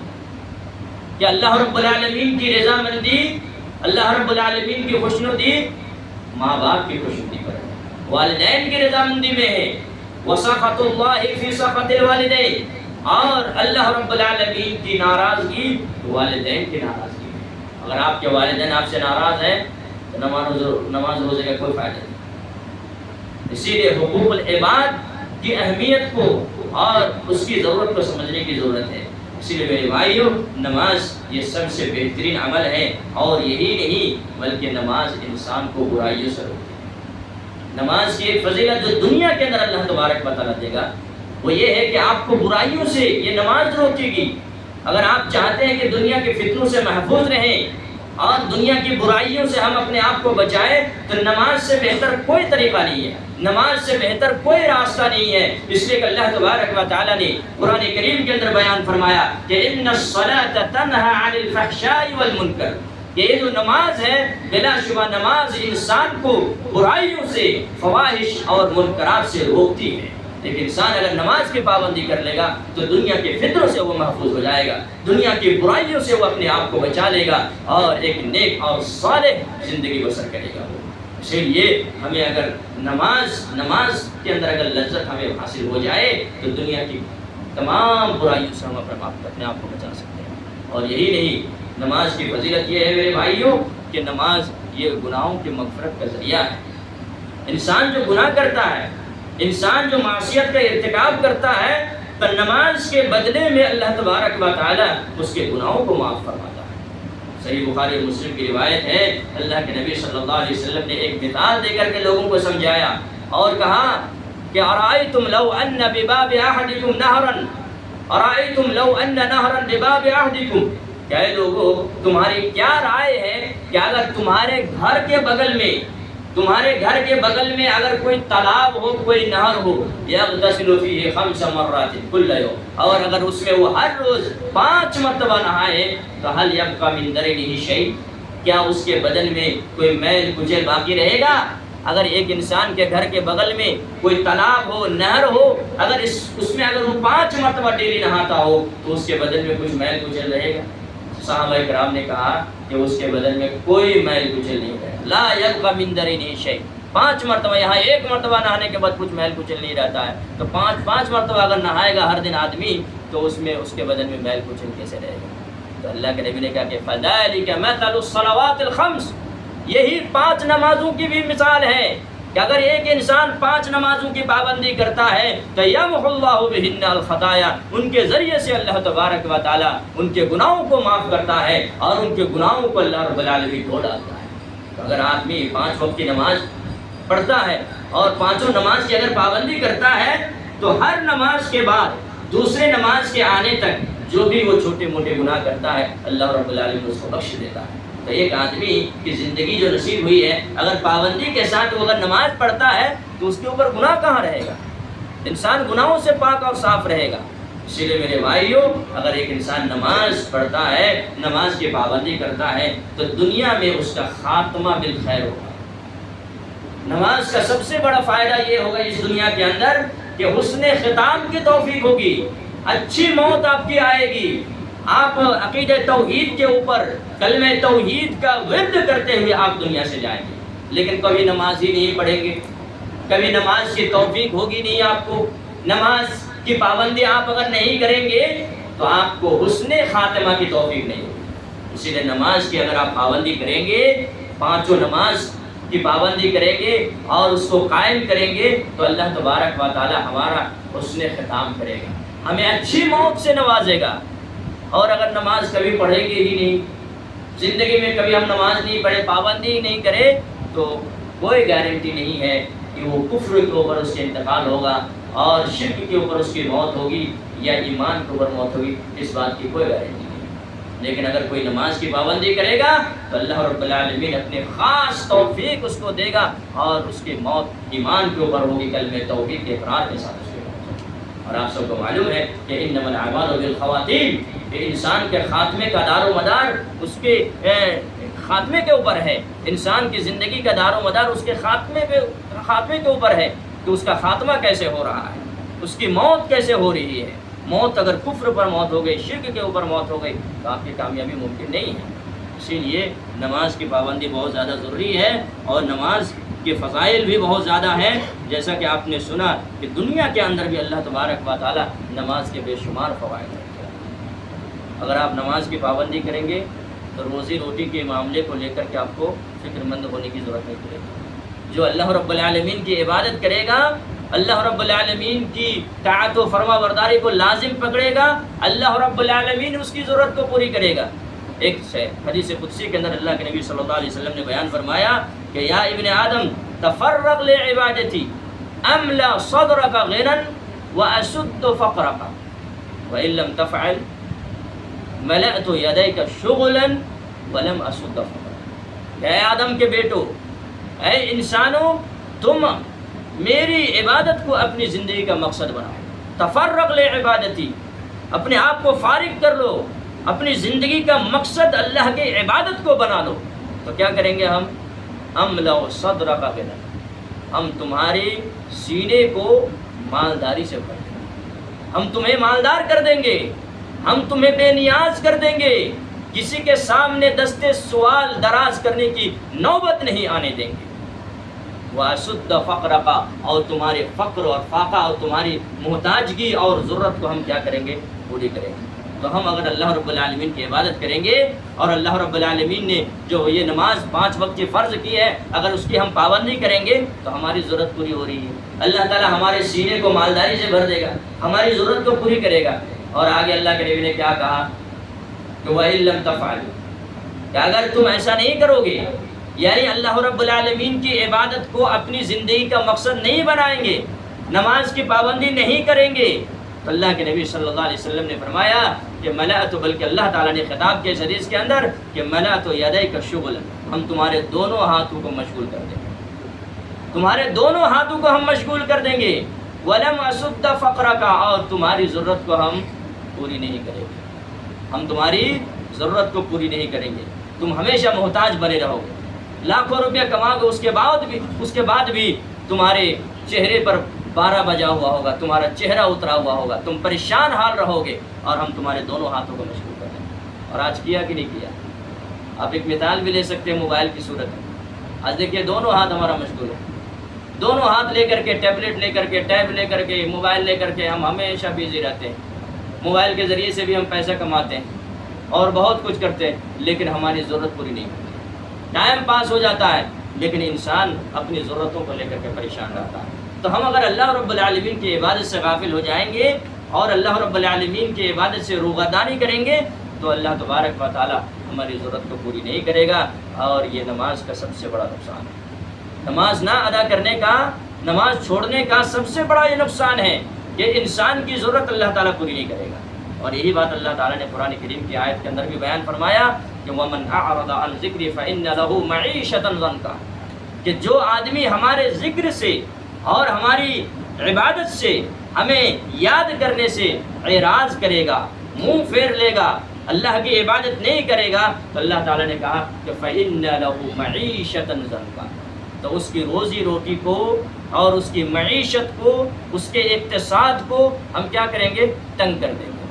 کہ اللہ رب العالمین کی رضا مندی، اللہ رب العالمین کی خوشنودی ماں باپ کی خوشنودی پر ہے، والدین کی رضا مندی میں ہے۔ وسخط اللہ فی سخط الوالدین، اور اللہ رب العالمین کی ناراضگی والدین کی ناراضگی میں۔ اگر آپ کے والدین آپ سے ناراض ہیں تو نماز روزے کا کوئی فائدہ نہیں۔ اسی لیے حقوق العباد کی اہمیت کو اور اس کی ضرورت کو سمجھنے کی ضرورت ہے۔ اسی لیے میرے بھائیوں، نماز یہ سب سے بہترین عمل ہے، اور یہی نہیں بلکہ نماز انسان کو برائیوں سے روکتی ہے۔ نماز کی ایک فضیلت جو دنیا کے اندر اللہ تبارک و تعالیٰ دے گا وہ یہ ہے کہ آپ کو برائیوں سے یہ نماز روکے گی۔ اگر آپ چاہتے ہیں کہ دنیا کے فتنوں سے محفوظ رہیں اور دنیا کی برائیوں سے ہم اپنے آپ کو بچائیں، تو نماز سے بہتر کوئی طریقہ نہیں ہے، نماز سے بہتر کوئی راستہ نہیں ہے۔ اس لیے کہ اللہ تبارک و تعالیٰ نے قرآن کریم کے اندر بیان فرمایا کہ ان الصلاۃ تنہی عن الفحشاء والمنکر، یہ جو نماز ہے بلا شبہ نماز انسان کو برائیوں سے، فواحش اور منکرات سے روکتی ہے۔ لیکن انسان اگر نماز کی پابندی کر لے گا تو دنیا کے فتنوں سے وہ محفوظ ہو جائے گا، دنیا کی برائیوں سے وہ اپنے آپ کو بچا لے گا اور ایک نیک اور صالح زندگی بسر کرے گا۔ اسی لیے ہمیں اگر نماز کے اندر اگر لذت ہمیں حاصل ہو جائے تو دنیا کی تمام برائیوں سے ہم اپنے آپ کو بچا سکتے ہیں۔ اور یہی نہیں، نماز کی فضیلت یہ ہے میرے بھائیوں کہ نماز یہ گناہوں کی مغفرت کا ذریعہ ہے۔ انسان جو گناہ کرتا ہے، انسان جو معصیت کا ارتکاب کرتا ہے، تو نماز کے بدلے میں اللہ تبارک و تعالیٰ اس کے گناہوں کو معاف فرماتا ہے۔ صحیح بخاری اور مسلم کی روایت ہے، اللہ کے نبی صلی اللہ علیہ وسلم نے ایک مثال دے کر کے لوگوں کو سمجھایا اور کہا کہ ارائیتم لو ان بباب احدکم نہرا، ارائیتم لو ان نہرا بباب احدکم، کہ اے لوگو تمہاری کیا رائے ہے کہ اگر تمہارے گھر کے بغل میں اگر کوئی تالاب ہو، کوئی نہر ہو، یغتسل فیہ 5 مرات کل یوم، اور اگر اس میں وہ ہر روز 5 مرتبہ نہائے تو هل یبقى من درنہ شیء، کیا اس کے بدن میں کوئی میل کچیل باقی رہے گا؟ اگر ایک انسان کے گھر کے بغل میں کوئی تالاب ہو، نہر ہو، اگر اس میں اگر وہ 5 مرتبہ ڈیلی نہاتا ہو تو اس کے بدن میں کچھ میل کچیل رہے گا؟ صحابہ کرام نے کہا کہ اس کے بدن میں کوئی میل کچل نہیں رہتا، لا یبقى من درنہ شیء۔ 5 مرتبہ، یہاں 1 مرتبہ نہانے کے بعد کچھ میل کچل نہیں رہتا ہے، تو 5 مرتبہ اگر نہائے گا ہر دن آدمی تو اس کے بدن میں میل کچل کیسے رہے گا؟ تو اللہ کے نبی نے کہا کہ فذلک مثل الصلوات الخمس، یہی 5 نمازوں کی بھی مثال ہے کہ اگر ایک انسان 5 نمازوں کی پابندی کرتا ہے تو یمحو اللہ بہن الخطایا، ان کے ذریعے سے اللہ تبارک و تعالیٰ ان کے گناہوں کو معاف کرتا ہے اور ان کے گناہوں کو اللہ رب العالمین دھو ڈالتا ہے۔ تو اگر آدمی 5 وقت کی نماز پڑھتا ہے اور 5 نماز کی اگر پابندی کرتا ہے تو ہر نماز کے بعد دوسرے نماز کے آنے تک جو بھی وہ چھوٹے موٹے گناہ کرتا ہے اللہ رب العالمین اس کو بخش دیتا ہے۔ تو ایک آدمی کی زندگی جو نصیب ہوئی ہے، اگر پابندی کے ساتھ وہ اگر نماز پڑھتا ہے تو اس کے اوپر گناہ کہاں رہے گا؟ انسان گناہوں سے پاک اور صاف رہے گا۔ اسی لیے میرے بھائیوں، اگر ایک انسان نماز پڑھتا ہے، نماز کی پابندی کرتا ہے تو دنیا میں اس کا خاتمہ بالخیر ہوگا۔ نماز کا سب سے بڑا فائدہ یہ ہوگا اس دنیا کے اندر کہ حسن ختام کی توفیق ہوگی، اچھی موت آپ کی آئے گی، آپ عقیدہ توحید کے اوپر کلمہ توحید کا ورد کرتے ہوئے آپ دنیا سے جائیں گے۔ لیکن کبھی نماز ہی نہیں پڑھیں گے، کبھی نماز کی توفیق ہوگی نہیں آپ کو، نماز کی پابندی آپ اگر نہیں کریں گے تو آپ کو حسن خاتمہ کی توفیق نہیں ہوگی۔ اسی لیے نماز کی اگر آپ پابندی کریں گے، پانچوں نماز کی پابندی کریں گے اور اس کو قائم کریں گے تو اللہ تبارک و تعالی ہمارا حسن ختام کرے گا، ہمیں اچھی موت سے نوازے گا۔ اور اگر نماز کبھی پڑھیں گے ہی نہیں، زندگی میں کبھی ہم نماز نہیں پڑھے، پابندی ہی نہیں کرے، تو کوئی گارنٹی نہیں ہے کہ وہ کفر کے اوپر اس کے انتقال ہوگا اور شرک کے اوپر اس کی موت ہوگی یا ایمان کے اوپر موت ہوگی، اس بات کی کوئی گارنٹی نہیں۔ لیکن اگر کوئی نماز کی پابندی کرے گا تو اللہ رب العالمین اپنے خاص توفیق اس کو دے گا اور اس کی موت ایمان کے اوپر ہوگی، کلمہ توحید کے اقرار کے ساتھ اس کی موت ہوگی۔ اور آپ سب کو معلوم ہے کہ انما الاعمال بالخواتیم، کہ انسان کے خاتمے کا دار و مدار اس کے خاتمے کے اوپر ہے، انسان کی زندگی کا دار و مدار اس کے خاتمے کے اوپر ہے کہ اس کا خاتمہ کیسے ہو رہا ہے، اس کی موت کیسے ہو رہی ہے۔ موت اگر کفر پر موت ہو گئی، شرک کے اوپر موت ہو گئی تو آپ کی کامیابی ممکن نہیں ہے۔ اسی لیے نماز کی پابندی بہت زیادہ ضروری ہے اور نماز کے فضائل بھی بہت زیادہ ہیں، جیسا کہ آپ نے سنا کہ دنیا کے اندر بھی اللہ تبارک و تعالی نماز کے بے شمار فوائد رکھتے ہیں۔ اگر آپ نماز کی پابندی کریں گے تو روزی روٹی کے معاملے کو لے کر کے آپ کو فکر مند ہونے کی ضرورت نہیں پڑے گی۔ جو اللہ رب العالمین کی عبادت کرے گا، اللہ رب العالمین کی طاعت و فرما برداری کو لازم پکڑے گا، اللہ رب العالمین اس کی ضرورت کو پوری کرے گا۔ ایک حدیث قدسی کے اندر اللہ کے نبی صلی اللہ علیہ وسلم نے بیان فرمایا کہ یا ابن آدم تفرغ لعبادتی املا صدرک غنا واسد فقرک وان لم تفعل ملأت یدیک شغلا ولم اسد فقرک۔ اے آدم کے بیٹو، اے انسانوں، تم میری عبادت کو اپنی زندگی کا مقصد بناؤ۔ تفرغ لعبادتی، اپنے آپ کو فارغ کر لو، اپنی زندگی کا مقصد اللہ کی عبادت کو بنا لو۔ تو کیا کریں گے ہم؟ املأ صدرک غنا، ہم تمہارے سینے کو مالداری سے بھر دیں گے، ہم تمہیں مالدار کر دیں گے، ہم تمہیں بے نیاز کر دیں گے، کسی کے سامنے دستے سوال دراز کرنے کی نوبت نہیں آنے دیں گے۔ وَأَسُدَّ فَقْرَكَ، اور تمہارے فقر اور فاقہ اور تمہاری محتاجگی اور ضرورت کو ہم کیا کریں گے؟ پوری کریں گے۔ تو ہم اگر اللہ رب العالمین کی عبادت کریں گے اور اللہ رب العالمین نے جو یہ نماز 5 وقت کی فرض کی ہے، اگر اس کی ہم پابندی کریں گے تو ہماری ضرورت پوری ہو رہی ہے، اللہ تعالیٰ ہمارے سینے کو مالداری سے بھر دے گا، ہماری ضرورت کو پوری کرے گا۔ اور آگے اللہ کے نبی نے کیا کہا کہ وَإِن لَّمْ تَفْعَلُوا، کہ اگر تم ایسا نہیں کرو گے، یعنی اللہ رب العالمین کی عبادت کو اپنی زندگی کا مقصد نہیں بنائیں گے، نماز کی پابندی نہیں کریں گے، تو اللہ کے نبی صلی اللہ علیہ وسلم نے فرمایا کہ ملأت، بلکہ اللہ تعالیٰ نے خطاب کیا اس حدیث کے اندر کہ ملأت یدیک شغلا، ہم تمہارے دونوں ہاتھوں کو مشغول کر دیں گے، تمہارے دونوں ہاتھوں کو ہم مشغول کر دیں گے۔ ولم اسد فقرک، اور تمہاری ضرورت کو ہم پوری نہیں کریں گے، ہم تمہاری ضرورت کو پوری نہیں کریں گے، تم ہمیشہ محتاج بنے رہو گے، لاکھوں روپیہ کما گے، اس کے بعد بھی تمہارے چہرے پر 12 بجا ہوا ہوگا، تمہارا چہرہ اترا ہوا ہوگا، تم پریشان حال رہو گے، اور ہم تمہارے دونوں ہاتھوں کو مشغول کر دیں گے۔ اور آج کیا کہ نہیں کیا؟ آپ ایک مثال بھی لے سکتے ہیں موبائل کی صورت میں۔ آج دیکھیے دونوں ہاتھ ہمارا مشغول ہے، دونوں ہاتھ لے کر کے، ٹیبلٹ لے کر کے، ٹیب لے کر کے، موبائل لے کر کے ہم ہمیشہ بیزی رہتے ہیں۔ موبائل کے ذریعے سے بھی ہم پیسہ کماتے ہیں اور بہت کچھ کرتے ہیں، لیکن ہماری ضرورت پوری نہیں ہوتی، ٹائم پاس ہو جاتا ہے لیکن انسان اپنی ضرورتوں کو لے کر کے پریشان رہتا ہے۔ تو ہم اگر اللہ رب العالمین کی عبادت سے غافل ہو جائیں گے اور اللہ رب العالمین کی عبادت سے روگردانی کریں گے تو اللہ تبارک و تعالی ہماری ضرورت کو پوری نہیں کرے گا، اور یہ نماز کا سب سے بڑا نقصان ہے۔ نماز نہ ادا کرنے کا، نماز چھوڑنے کا سب سے بڑا یہ نقصان ہے کہ انسان کی ضرورت اللہ تعالیٰ پوری نہیں کرے گا۔ اور یہی بات اللہ تعالیٰ نے قرآن کریم کی آیت کے اندر بھی بیان فرمایا کہ وَمَنْ أَعْرَضَ عَنْ ذِكْرِي فَإِنَّ لَهُ مَعِيشَةً ضَنْكًا، کہ جو آدمی ہمارے ذکر سے اور ہماری عبادت سے، ہمیں یاد کرنے سے اعراض کرے گا، منہ پھیر لے گا، اللہ کی عبادت نہیں کرے گا، تو اللہ تعالیٰ نے کہا کہ فَإِنَّ لَهُ مَعِيشَةً ضَنْكًا، تو اس کی روزی روٹی کو اور اس کی معیشت کو، اس کے اقتصاد کو ہم کیا کریں گے؟ تنگ کر دیں گے،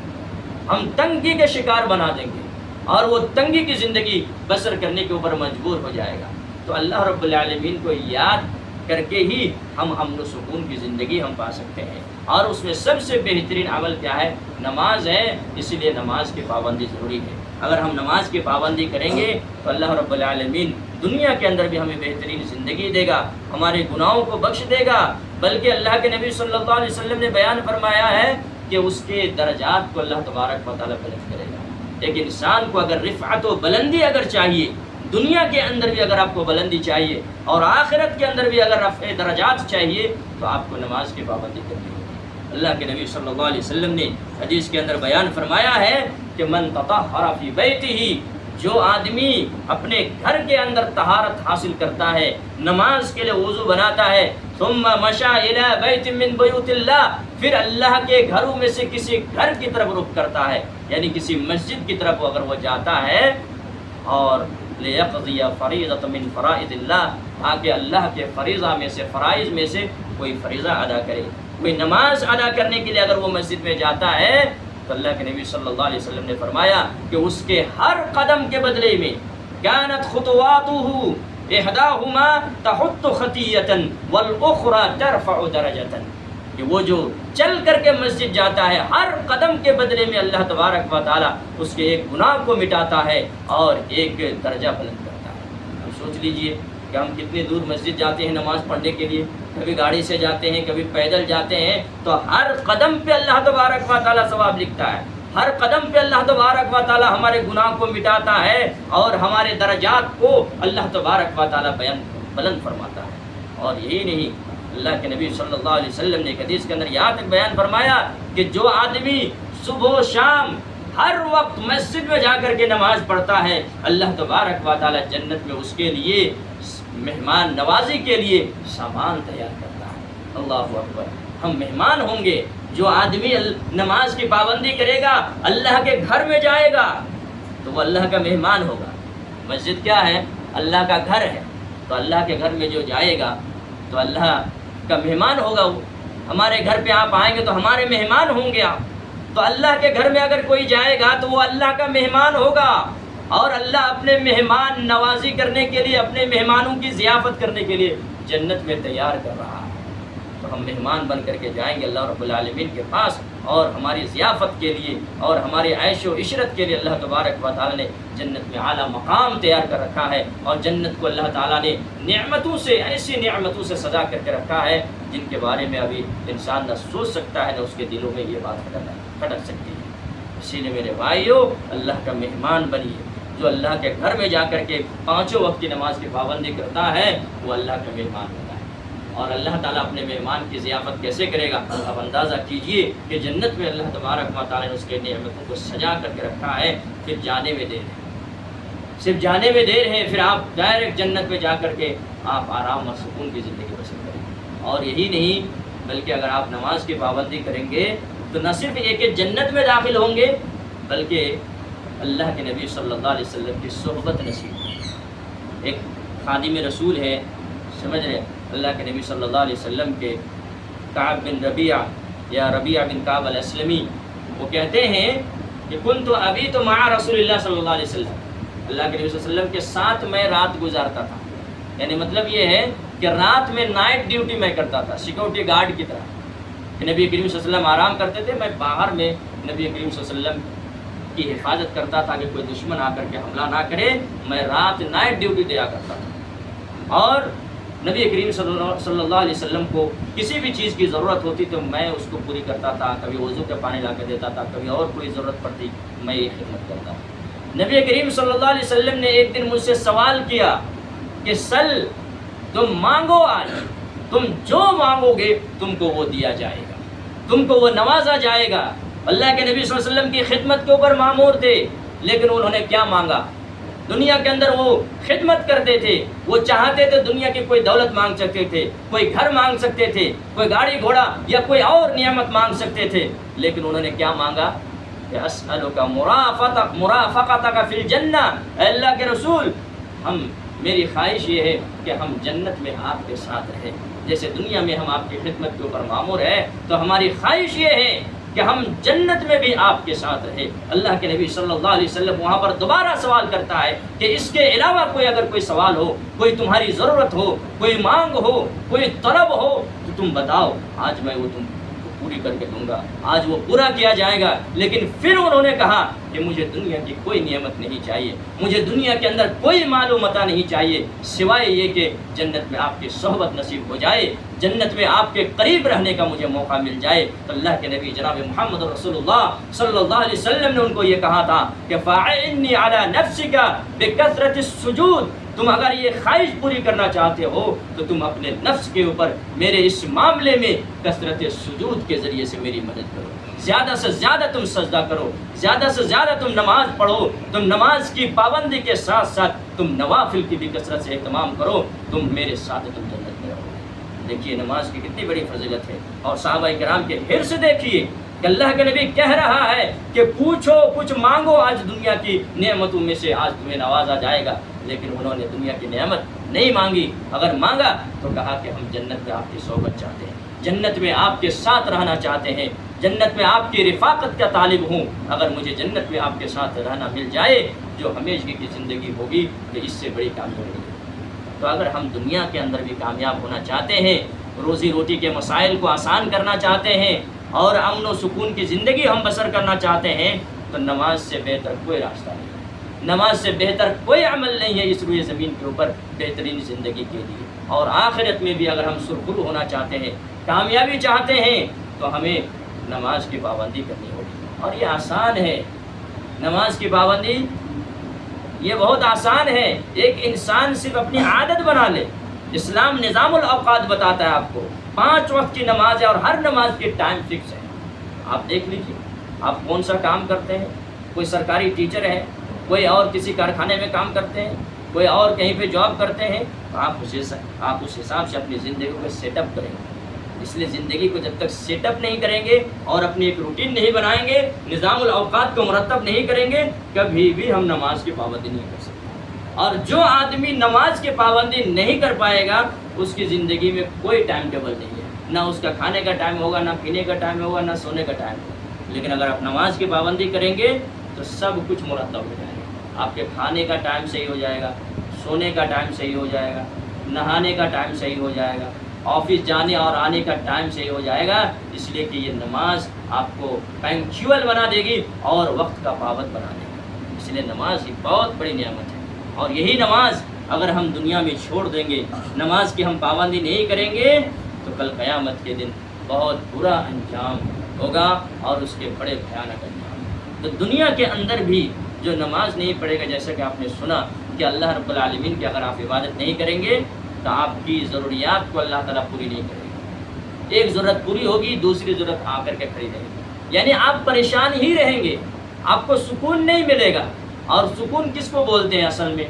ہم تنگی کے شکار بنا دیں گے اور وہ تنگی کی زندگی بسر کرنے کے اوپر مجبور ہو جائے گا۔ تو اللہ رب العالمین کو یاد کر کے ہی ہم امن و سکون کی زندگی ہم پا سکتے ہیں، اور اس میں سب سے بہترین عمل کیا ہے؟ نماز ہے۔ اسی لیے نماز کی پابندی ضروری ہے۔ اگر ہم نماز کی پابندی کریں گے تو اللہ رب العالمین دنیا کے اندر بھی ہمیں بہترین زندگی دے گا، ہمارے گناہوں کو بخش دے گا، بلکہ اللہ کے نبی صلی اللہ علیہ وسلم نے بیان فرمایا ہے کہ اس کے درجات کو اللہ تبارک و تعالیٰ بلند کرے گا۔ ایک انسان کو اگر رفعت و بلندی اگر چاہیے، دنیا کے اندر بھی اگر آپ کو بلندی چاہیے اور آخرت کے اندر بھی اگر رفع درجات چاہیے تو آپ کو نماز کی پابندی کرنی ہوگی۔ اللہ کے نبی صلی اللہ علیہ وسلم نے حدیث کے اندر بیان فرمایا ہے کہ من تطہر فی بیتہ، جو آدمی اپنے گھر کے اندر طہارت حاصل کرتا ہے، نماز کے لیے وضو بناتا ہے، ثم مشى الی بیت من بیوت اللہ، پھر اللہ کے گھروں میں سے کسی گھر کی طرف رخ کرتا ہے، یعنی کسی مسجد کی طرف اگر وہ جاتا ہے، اور لیقضی فریضۃ من فرائض اللہ، تاکہ اللہ کے فریضہ میں سے، فرائض میں سے کوئی فریضہ ادا کرے، کوئی نماز ادا کرنے کے لیے اگر وہ مسجد میں جاتا ہے تو اللہ کے نبی صلی اللہ علیہ وسلم نے فرمایا کہ اس کے ہر قدم کے بدلے میں كانت خطواتہ احداہما تحط خطیۃ والاخرى ترفع درجۃ، کہ وہ جو چل کر کے مسجد جاتا ہے، ہر قدم کے بدلے میں اللہ تبارک و تعالیٰ اس کے ایک گناہ کو مٹاتا ہے اور ایک درجہ بلند کرتا ہے۔ اب سوچ لیجئے کہ ہم کتنی دور مسجد جاتے ہیں نماز پڑھنے کے لیے، کبھی گاڑی سے جاتے ہیں، کبھی پیدل جاتے ہیں، تو ہر قدم پہ اللہ تبارک و تعالیٰ ثواب لکھتا ہے، ہر قدم پہ اللہ تبارک و تعالیٰ ہمارے گناہ کو مٹاتا ہے اور ہمارے درجات کو اللہ تبارک و تعالیٰ بلند فرماتا ہے۔ اور یہی نہیں، اللہ کے نبی صلی اللہ علیہ وسلم نے ایک حدیث کے اندر یہاں تک بیان فرمایا کہ جو آدمی صبح و شام ہر وقت مسجد میں جا کر کے نماز پڑھتا ہے، اللہ تبارک و تعالیٰ جنت میں اس کے لیے مہمان نوازی کے لیے سامان تیار کرتا ہے۔ اللہ اکبر! ہم مہمان ہوں گے۔ جو آدمی نماز کی پابندی کرے گا، اللہ کے گھر میں جائے گا، تو وہ اللہ کا مہمان ہوگا۔ مسجد کیا ہے؟ اللہ کا گھر ہے۔ تو اللہ کے گھر میں جو جائے گا تو اللہ کا مہمان ہوگا۔ وہ ہمارے گھر پہ آپ آئیں گے تو ہمارے مہمان ہوں گے آپ۔ تو اللہ کے گھر میں اگر کوئی جائے گا تو وہ اللہ کا مہمان ہوگا، اور اللہ اپنے مہمان نوازی کرنے کے لیے، اپنے مہمانوں کی ضیافت کرنے کے لیے جنت میں تیار کر رہا ہے۔ تو ہم مہمان بن کر کے جائیں گے اللہ رب العالمین کے پاس، اور ہماری ضیافت کے لیے اور ہماری عیش و عشرت کے لیے اللہ تبارک و تعالیٰ نے جنت میں اعلیٰ مقام تیار کر رکھا ہے، اور جنت کو اللہ تعالیٰ نے نعمتوں سے، ایسی نعمتوں سے سجا کر کے رکھا ہے جن کے بارے میں ابھی انسان نہ سوچ سکتا ہے، نہ اس کے دلوں میں یہ بات کھٹک سکتی ہے۔ اسی لیے میرے بھائیو، اللہ کا مہمان بنیے۔ جو اللہ کے گھر میں جا کر کے 5 وقت کی نماز کی پابندی کرتا ہے وہ اللہ کا مہمان ہوتا ہے۔ اور اللہ تعالیٰ اپنے مہمان کی ضیافت کیسے کرے گا؟ اب اندازہ کیجئے کہ جنت میں اللہ تبارک و تعالیٰ نے اس کے نعمتوں کو سجا کر کے رکھا ہے، پھر جانے میں دیر ہے، صرف جانے میں دیر ہے، پھر آپ ڈائریکٹ جنت میں جا کر کے آپ آرام اور سکون کی زندگی بسر کریں گے۔ اور یہی نہیں، بلکہ اگر آپ نماز کی پابندی کریں گے تو نہ صرف ایک جنت میں داخل ہوں گے، بلکہ اللہ کے نبی صلی اللہ علیہ وسلم کی صحبت نصیب ہے۔ ایک خادم رسول ہے، سمجھ رہے، اللہ کے نبی صلی اللہ علیہ وسلم کے کعب بن ربیعہ یا ربیعہ بن کعب الاسلمی، وہ کہتے ہیں کہ کنت ابیت مع رسول اللہ صلی اللہ علیہ وسلم، اللہ کے نبی صلی اللہ علیہ وسلم کے ساتھ میں رات گزارتا تھا۔ یعنی مطلب یہ ہے کہ رات میں نائٹ ڈیوٹی میں کرتا تھا، سیکورٹی گارڈ کی طرح، کہ نبی کریم صلی اللہ علیہ وسلم آرام کرتے تھے، میں باہر میں نبی کریم صلی اللہ علیہ وسلم کی حفاظت کرتا تھا کہ کوئی دشمن آ کر کے حملہ نہ کرے، میں رات نائٹ ڈیوٹی دیا کرتا تھا۔ اور نبی کریم صلی اللہ علیہ وسلم کو کسی بھی چیز کی ضرورت ہوتی تو میں اس کو پوری کرتا تھا، کبھی وضو کا پانی لا کے دیتا تھا، کبھی اور کوئی ضرورت پڑتی میں یہ خدمت کرتا تھا۔ نبی کریم صلی اللہ علیہ وسلم نے ایک دن مجھ سے سوال کیا کہ سل، تم مانگو، آج تم جو مانگو گے تم کو وہ دیا جائے گا، تم کو وہ نوازا جائے گا۔ اللہ کے نبی صلی اللہ علیہ وسلم کی خدمت کے اوپر مامور تھے، لیکن انہوں نے کیا مانگا؟ دنیا کے اندر وہ خدمت کرتے تھے، وہ چاہتے تھے دنیا کی کوئی دولت مانگ سکتے تھے، کوئی گھر مانگ سکتے تھے، کوئی گاڑی گھوڑا یا کوئی اور نعمت مانگ سکتے تھے، لیکن انہوں نے کیا مانگا کہ اسألک مرافقتک فی الجنہ، اے اللہ کے رسول، ہم میری خواہش یہ ہے کہ ہم جنت میں آپ کے ساتھ رہیں. جیسے دنیا میں ہم آپ کی خدمت کے اوپر مامور ہیں تو ہماری خواہش یہ ہے کہ ہم جنت میں بھی آپ کے ساتھ رہیں. اللہ کے نبی صلی اللہ علیہ وسلم وہاں پر دوبارہ سوال کرتا ہے کہ اس کے علاوہ کوئی سوال ہو, کوئی تمہاری ضرورت ہو, کوئی مانگ ہو, کوئی طلب ہو تو تم بتاؤ, آج میں وہ تم کو پوری کر کے دوں گا, آج وہ پورا کیا جائے گا. لیکن پھر انہوں نے کہا کہ مجھے دنیا کی کوئی نعمت نہیں چاہیے, مجھے دنیا کے اندر کوئی مال و متاع نہیں چاہیے سوائے یہ کہ جنت میں آپ کی صحبت نصیب ہو جائے, جنت میں آپ کے قریب رہنے کا مجھے موقع مل جائے. تو اللہ کے نبی جناب محمد رسول اللہ صلی اللہ علیہ وسلم نے ان کو یہ کہا تھا کہ فاعنی علی نفسک بکثرت السجود, تم اگر یہ خواہش پوری کرنا چاہتے ہو تو تم اپنے نفس کے اوپر میرے اس معاملے میں کثرت سجود کے ذریعے سے میری مدد کرو. زیادہ سے زیادہ تم سجدہ کرو, زیادہ سے زیادہ تم نماز پڑھو, تم نماز کی پابندی کے ساتھ ساتھ تم نوافل کی بھی کثرت سے اہتمام کرو, تم میرے ساتھ تم جنت میں رہو. دیکھیے نماز کی کتنی بڑی فضیلت ہے, اور صحابہ کرام کے حرص دیکھیے کہ اللہ کے نبی کہہ رہا ہے کہ پوچھو کچھ مانگو, آج دنیا کی نعمتوں میں سے آج تمہیں نوازا جائے گا. لیکن انہوں نے دنیا کی نعمت نہیں مانگی, اگر مانگا تو کہا کہ ہم جنت میں آپ کی صحبت چاہتے ہیں, جنت میں آپ کے ساتھ رہنا چاہتے ہیں, جنت میں آپ کی رفاقت کا طالب ہوں. اگر مجھے جنت میں آپ کے ساتھ رہنا مل جائے جو ہمیشگی کی زندگی ہوگی تو اس سے بڑی کامیابی ہے. تو اگر ہم دنیا کے اندر بھی کامیاب ہونا چاہتے ہیں, روزی روٹی کے مسائل کو آسان کرنا چاہتے ہیں اور امن و سکون کی زندگی ہم بسر کرنا چاہتے ہیں تو نماز سے بہتر کوئی راستہ نہیں, نماز سے بہتر کوئی عمل نہیں ہے اس روئے زمین کے اوپر بہترین زندگی کے لیے. اور آخرت میں بھی اگر ہم سرخرو ہونا چاہتے ہیں, کامیابی چاہتے ہیں تو ہمیں نماز کی پابندی کرنی ہوگی. اور یہ آسان ہے, نماز کی پابندی یہ بہت آسان ہے. ایک انسان صرف اپنی عادت بنا لے. اسلام نظام الاوقات بتاتا ہے آپ کو, 5 وقت کی نماز ہے اور ہر نماز کی ٹائم فکس ہے. آپ دیکھ لیجیے آپ کون سا کام کرتے ہیں, کوئی سرکاری ٹیچر ہے, کوئی اور کسی کارخانے میں کام کرتے ہیں, کوئی اور کہیں پہ جاب کرتے ہیں, تو آپ اس حساب سے اپنی زندگی کو سیٹ اپ کریں گے. اس لیے زندگی کو جب تک سیٹ اپ نہیں کریں گے اور اپنی ایک روٹین نہیں بنائیں گے, نظام الاوقات کو مرتب نہیں کریں گے, کبھی بھی ہم نماز کی پابندی نہیں کر سکتے. اور جو آدمی نماز کی پابندی نہیں کر پائے گا اس کی زندگی میں کوئی ٹائم ٹیبل نہیں ہے, نہ اس کا کھانے کا ٹائم ہوگا, نہ پینے کا ٹائم ہوگا, نہ سونے کا ٹائم ہوگا. لیکن اگر آپ نماز کی پابندی کریں گے تو سب کچھ مرتب ہو جائے گا. آپ کے کھانے کا ٹائم صحیح ہو جائے گا, سونے کا ٹائم صحیح ہو جائے گا, نہانے کا ٹائم صحیح ہو جائے گا, آفس جانے اور آنے کا ٹائم صحیح ہو جائے گا. اس لیے کہ یہ نماز آپ کو پنکچوئل بنا دے گی اور وقت کا پابند بنا دے گی. اس لیے نماز ایک بہت بڑی نعمت ہے. اور یہی نماز اگر ہم دنیا میں چھوڑ دیں گے, نماز کی ہم پابندی نہیں کریں گے تو کل قیامت کے دن بہت برا انجام ہوگا اور اس کے بڑے بھیانک انجام. تو دنیا کے اندر بھی جو نماز نہیں پڑھے گا, جیسا کہ آپ نے سنا کہ اللہ رب العالمین کی اگر آپ عبادت نہیں کریں گے تو آپ کی ضروریات کو اللہ تعالیٰ پوری نہیں کرے گا. ایک ضرورت پوری ہوگی, دوسری ضرورت آ کر کے کھڑی رہے گی, یعنی آپ پریشان ہی رہیں گے, آپ کو سکون نہیں ملے گا. اور سکون کس کو بولتے ہیں؟ اصل میں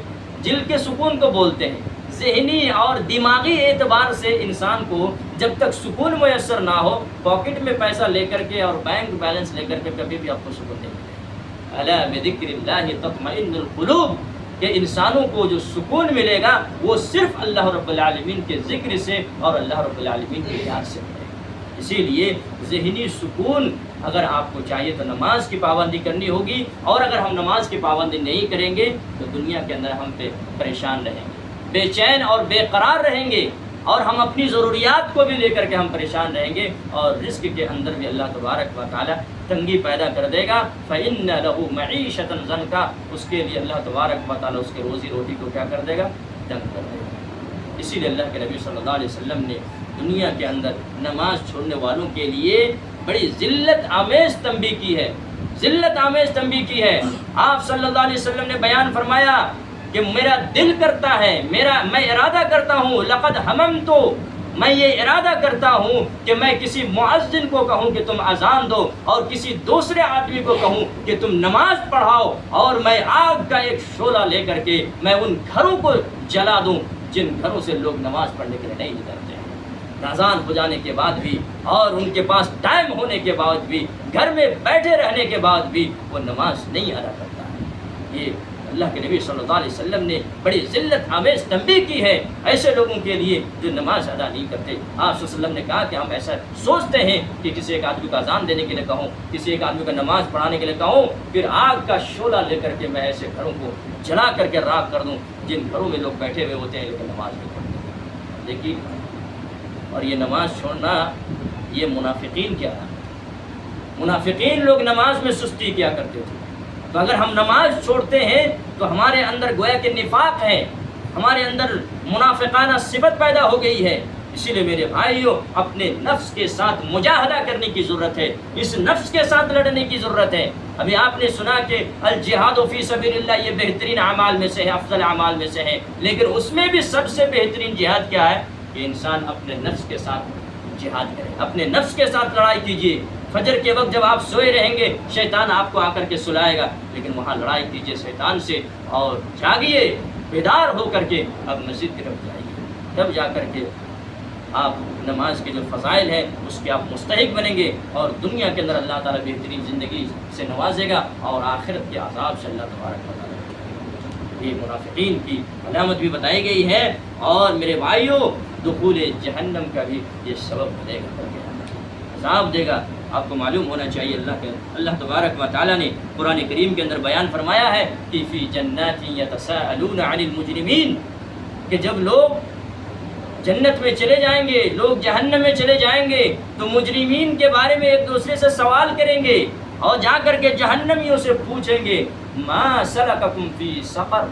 دل کے سکون کو بولتے ہیں. ذہنی اور دماغی اعتبار سے انسان کو جب تک سکون میسر نہ ہو, پاکٹ میں پیسہ لے کر کے اور بینک بیلنس لے کر کے کبھی بھی آپ کو سکون نہیں ملے گا. الا بذکر اللہ تطمئن القلوب, کہ انسانوں کو جو سکون ملے گا وہ صرف اللہ رب العالمین کے ذکر سے اور اللہ رب العالمین کے یاد سے ملے گا. اسی لیے ذہنی سکون اگر آپ کو چاہیے تو نماز کی پابندی کرنی ہوگی. اور اگر ہم نماز کی پابندی نہیں کریں گے تو دنیا کے اندر ہم پہ پریشان رہیں گے, بے چین اور بے قرار رہیں گے, اور ہم اپنی ضروریات کو بھی لے کر کے ہم پریشان رہیں گے, اور رزق کے اندر بھی اللہ تبارک و تعالیٰ تنگی پیدا کر دے گا. فإن له معیشۃ ضنکا, اس کے لیے اللہ تبارک و تعالیٰ اس کے روزی روٹی کو کیا کر دے گا؟ تنگ کر دے گا. اسی لیے اللہ کے نبی صلی اللہ علیہ وسلم نے دنیا کے اندر نماز چھوڑنے والوں کے لیے بڑی ذلت آمیز تنبیہ کی ہے, ذلت آمیز تنبیہ کی ہے. آپ صلی اللہ علیہ وسلم نے بیان فرمایا کہ میرا دل کرتا ہے, میں ارادہ کرتا ہوں, لقد ہممت, میں یہ ارادہ کرتا ہوں کہ میں کسی مؤذن کو کہوں کہ تم اذان دو, اور کسی دوسرے آدمی کو کہوں کہ تم نماز پڑھاؤ, اور میں آگ کا ایک شعلہ لے کر کے میں ان گھروں کو جلا دوں جن گھروں سے لوگ نماز پڑھنے کے لیے نہیں نکلتے ہیں. اذان ہو جانے کے بعد بھی اور ان کے پاس ٹائم ہونے کے بعد بھی, گھر میں بیٹھے رہنے کے بعد بھی وہ نماز نہیں ادا کرتا ہے. یہ اللہ کے نبی صلی اللہ علیہ وسلم نے بڑی ذلت آمیز تنبیہ کی ہے ایسے لوگوں کے لیے جو نماز ادا نہیں کرتے۔ آپ صلی اللہ علیہ وسلم نے کہا کہ ہم ایسا سوچتے ہیں کہ کسی ایک آدمی کو اذان دینے کے لیے کہوں، کسی ایک آدمی کو نماز پڑھانے کے لیے کہوں، پھر آگ کا شعلہ لے کر کے میں ایسے گھروں کو جلا کر کے راکھ کر دوں جن گھروں میں لوگ بیٹھے ہوئے ہوتے ہیں لیکن نماز نہیں پڑھتے۔ دیکھیے، اور یہ نماز چھوڑنا یہ منافقین کیا ہے، منافقین لوگ نماز میں سستی کیا کرتے تھے۔ تو اگر ہم نماز چھوڑتے ہیں تو ہمارے اندر گویا کہ نفاق ہے، ہمارے اندر منافقانہ صفت پیدا ہو گئی ہے۔ اسی لیے میرے بھائیوں، اپنے نفس کے ساتھ مجاہدہ کرنے کی ضرورت ہے، اس نفس کے ساتھ لڑنے کی ضرورت ہے۔ ابھی آپ نے سنا کہ الجہاد فی سبیل اللہ یہ بہترین اعمال میں سے ہے، افضل اعمال میں سے ہے، لیکن اس میں بھی سب سے بہترین جہاد کیا ہے کہ انسان اپنے نفس کے ساتھ جہاد کرے، اپنے نفس کے ساتھ لڑائی کیجیے۔ فجر کے وقت جب آپ سوئے رہیں گے شیطان آپ کو آ کر کے سلائے گا، لیکن وہاں لڑائی کیجیے شیطان سے اور جاگیے، بیدار ہو کر کے اب مسجد کی طرف جائیے، تب جا کر کے آپ نماز کے جو فضائل ہیں اس کے آپ مستحق بنیں گے، اور دنیا کے اندر اللہ تعالیٰ بہترین زندگی سے نوازے گا، اور آخرت کے عذاب سے اللہ تبارک و تعالیٰ۔ یہ منافقین کی علامت بھی بتائی گئی ہے، اور میرے بھائیوں دخول جہنم کا بھی یہ سبب بنے گا، عذاب دے گا۔ آپ کو معلوم ہونا چاہیے اللہ تبارک و تعالیٰ نے قرآن کریم کے اندر بیان فرمایا ہے کہ فی جنات یتساءلون عن المجرمین، کہ جب لوگ جنت میں چلے جائیں گے، لوگ جہنم میں چلے جائیں گے تو مجرمین کے بارے میں ایک دوسرے سے سوال کریں گے، اور جا کر کے جہنمیوں سے پوچھیں گے ما سلککم فی سقر،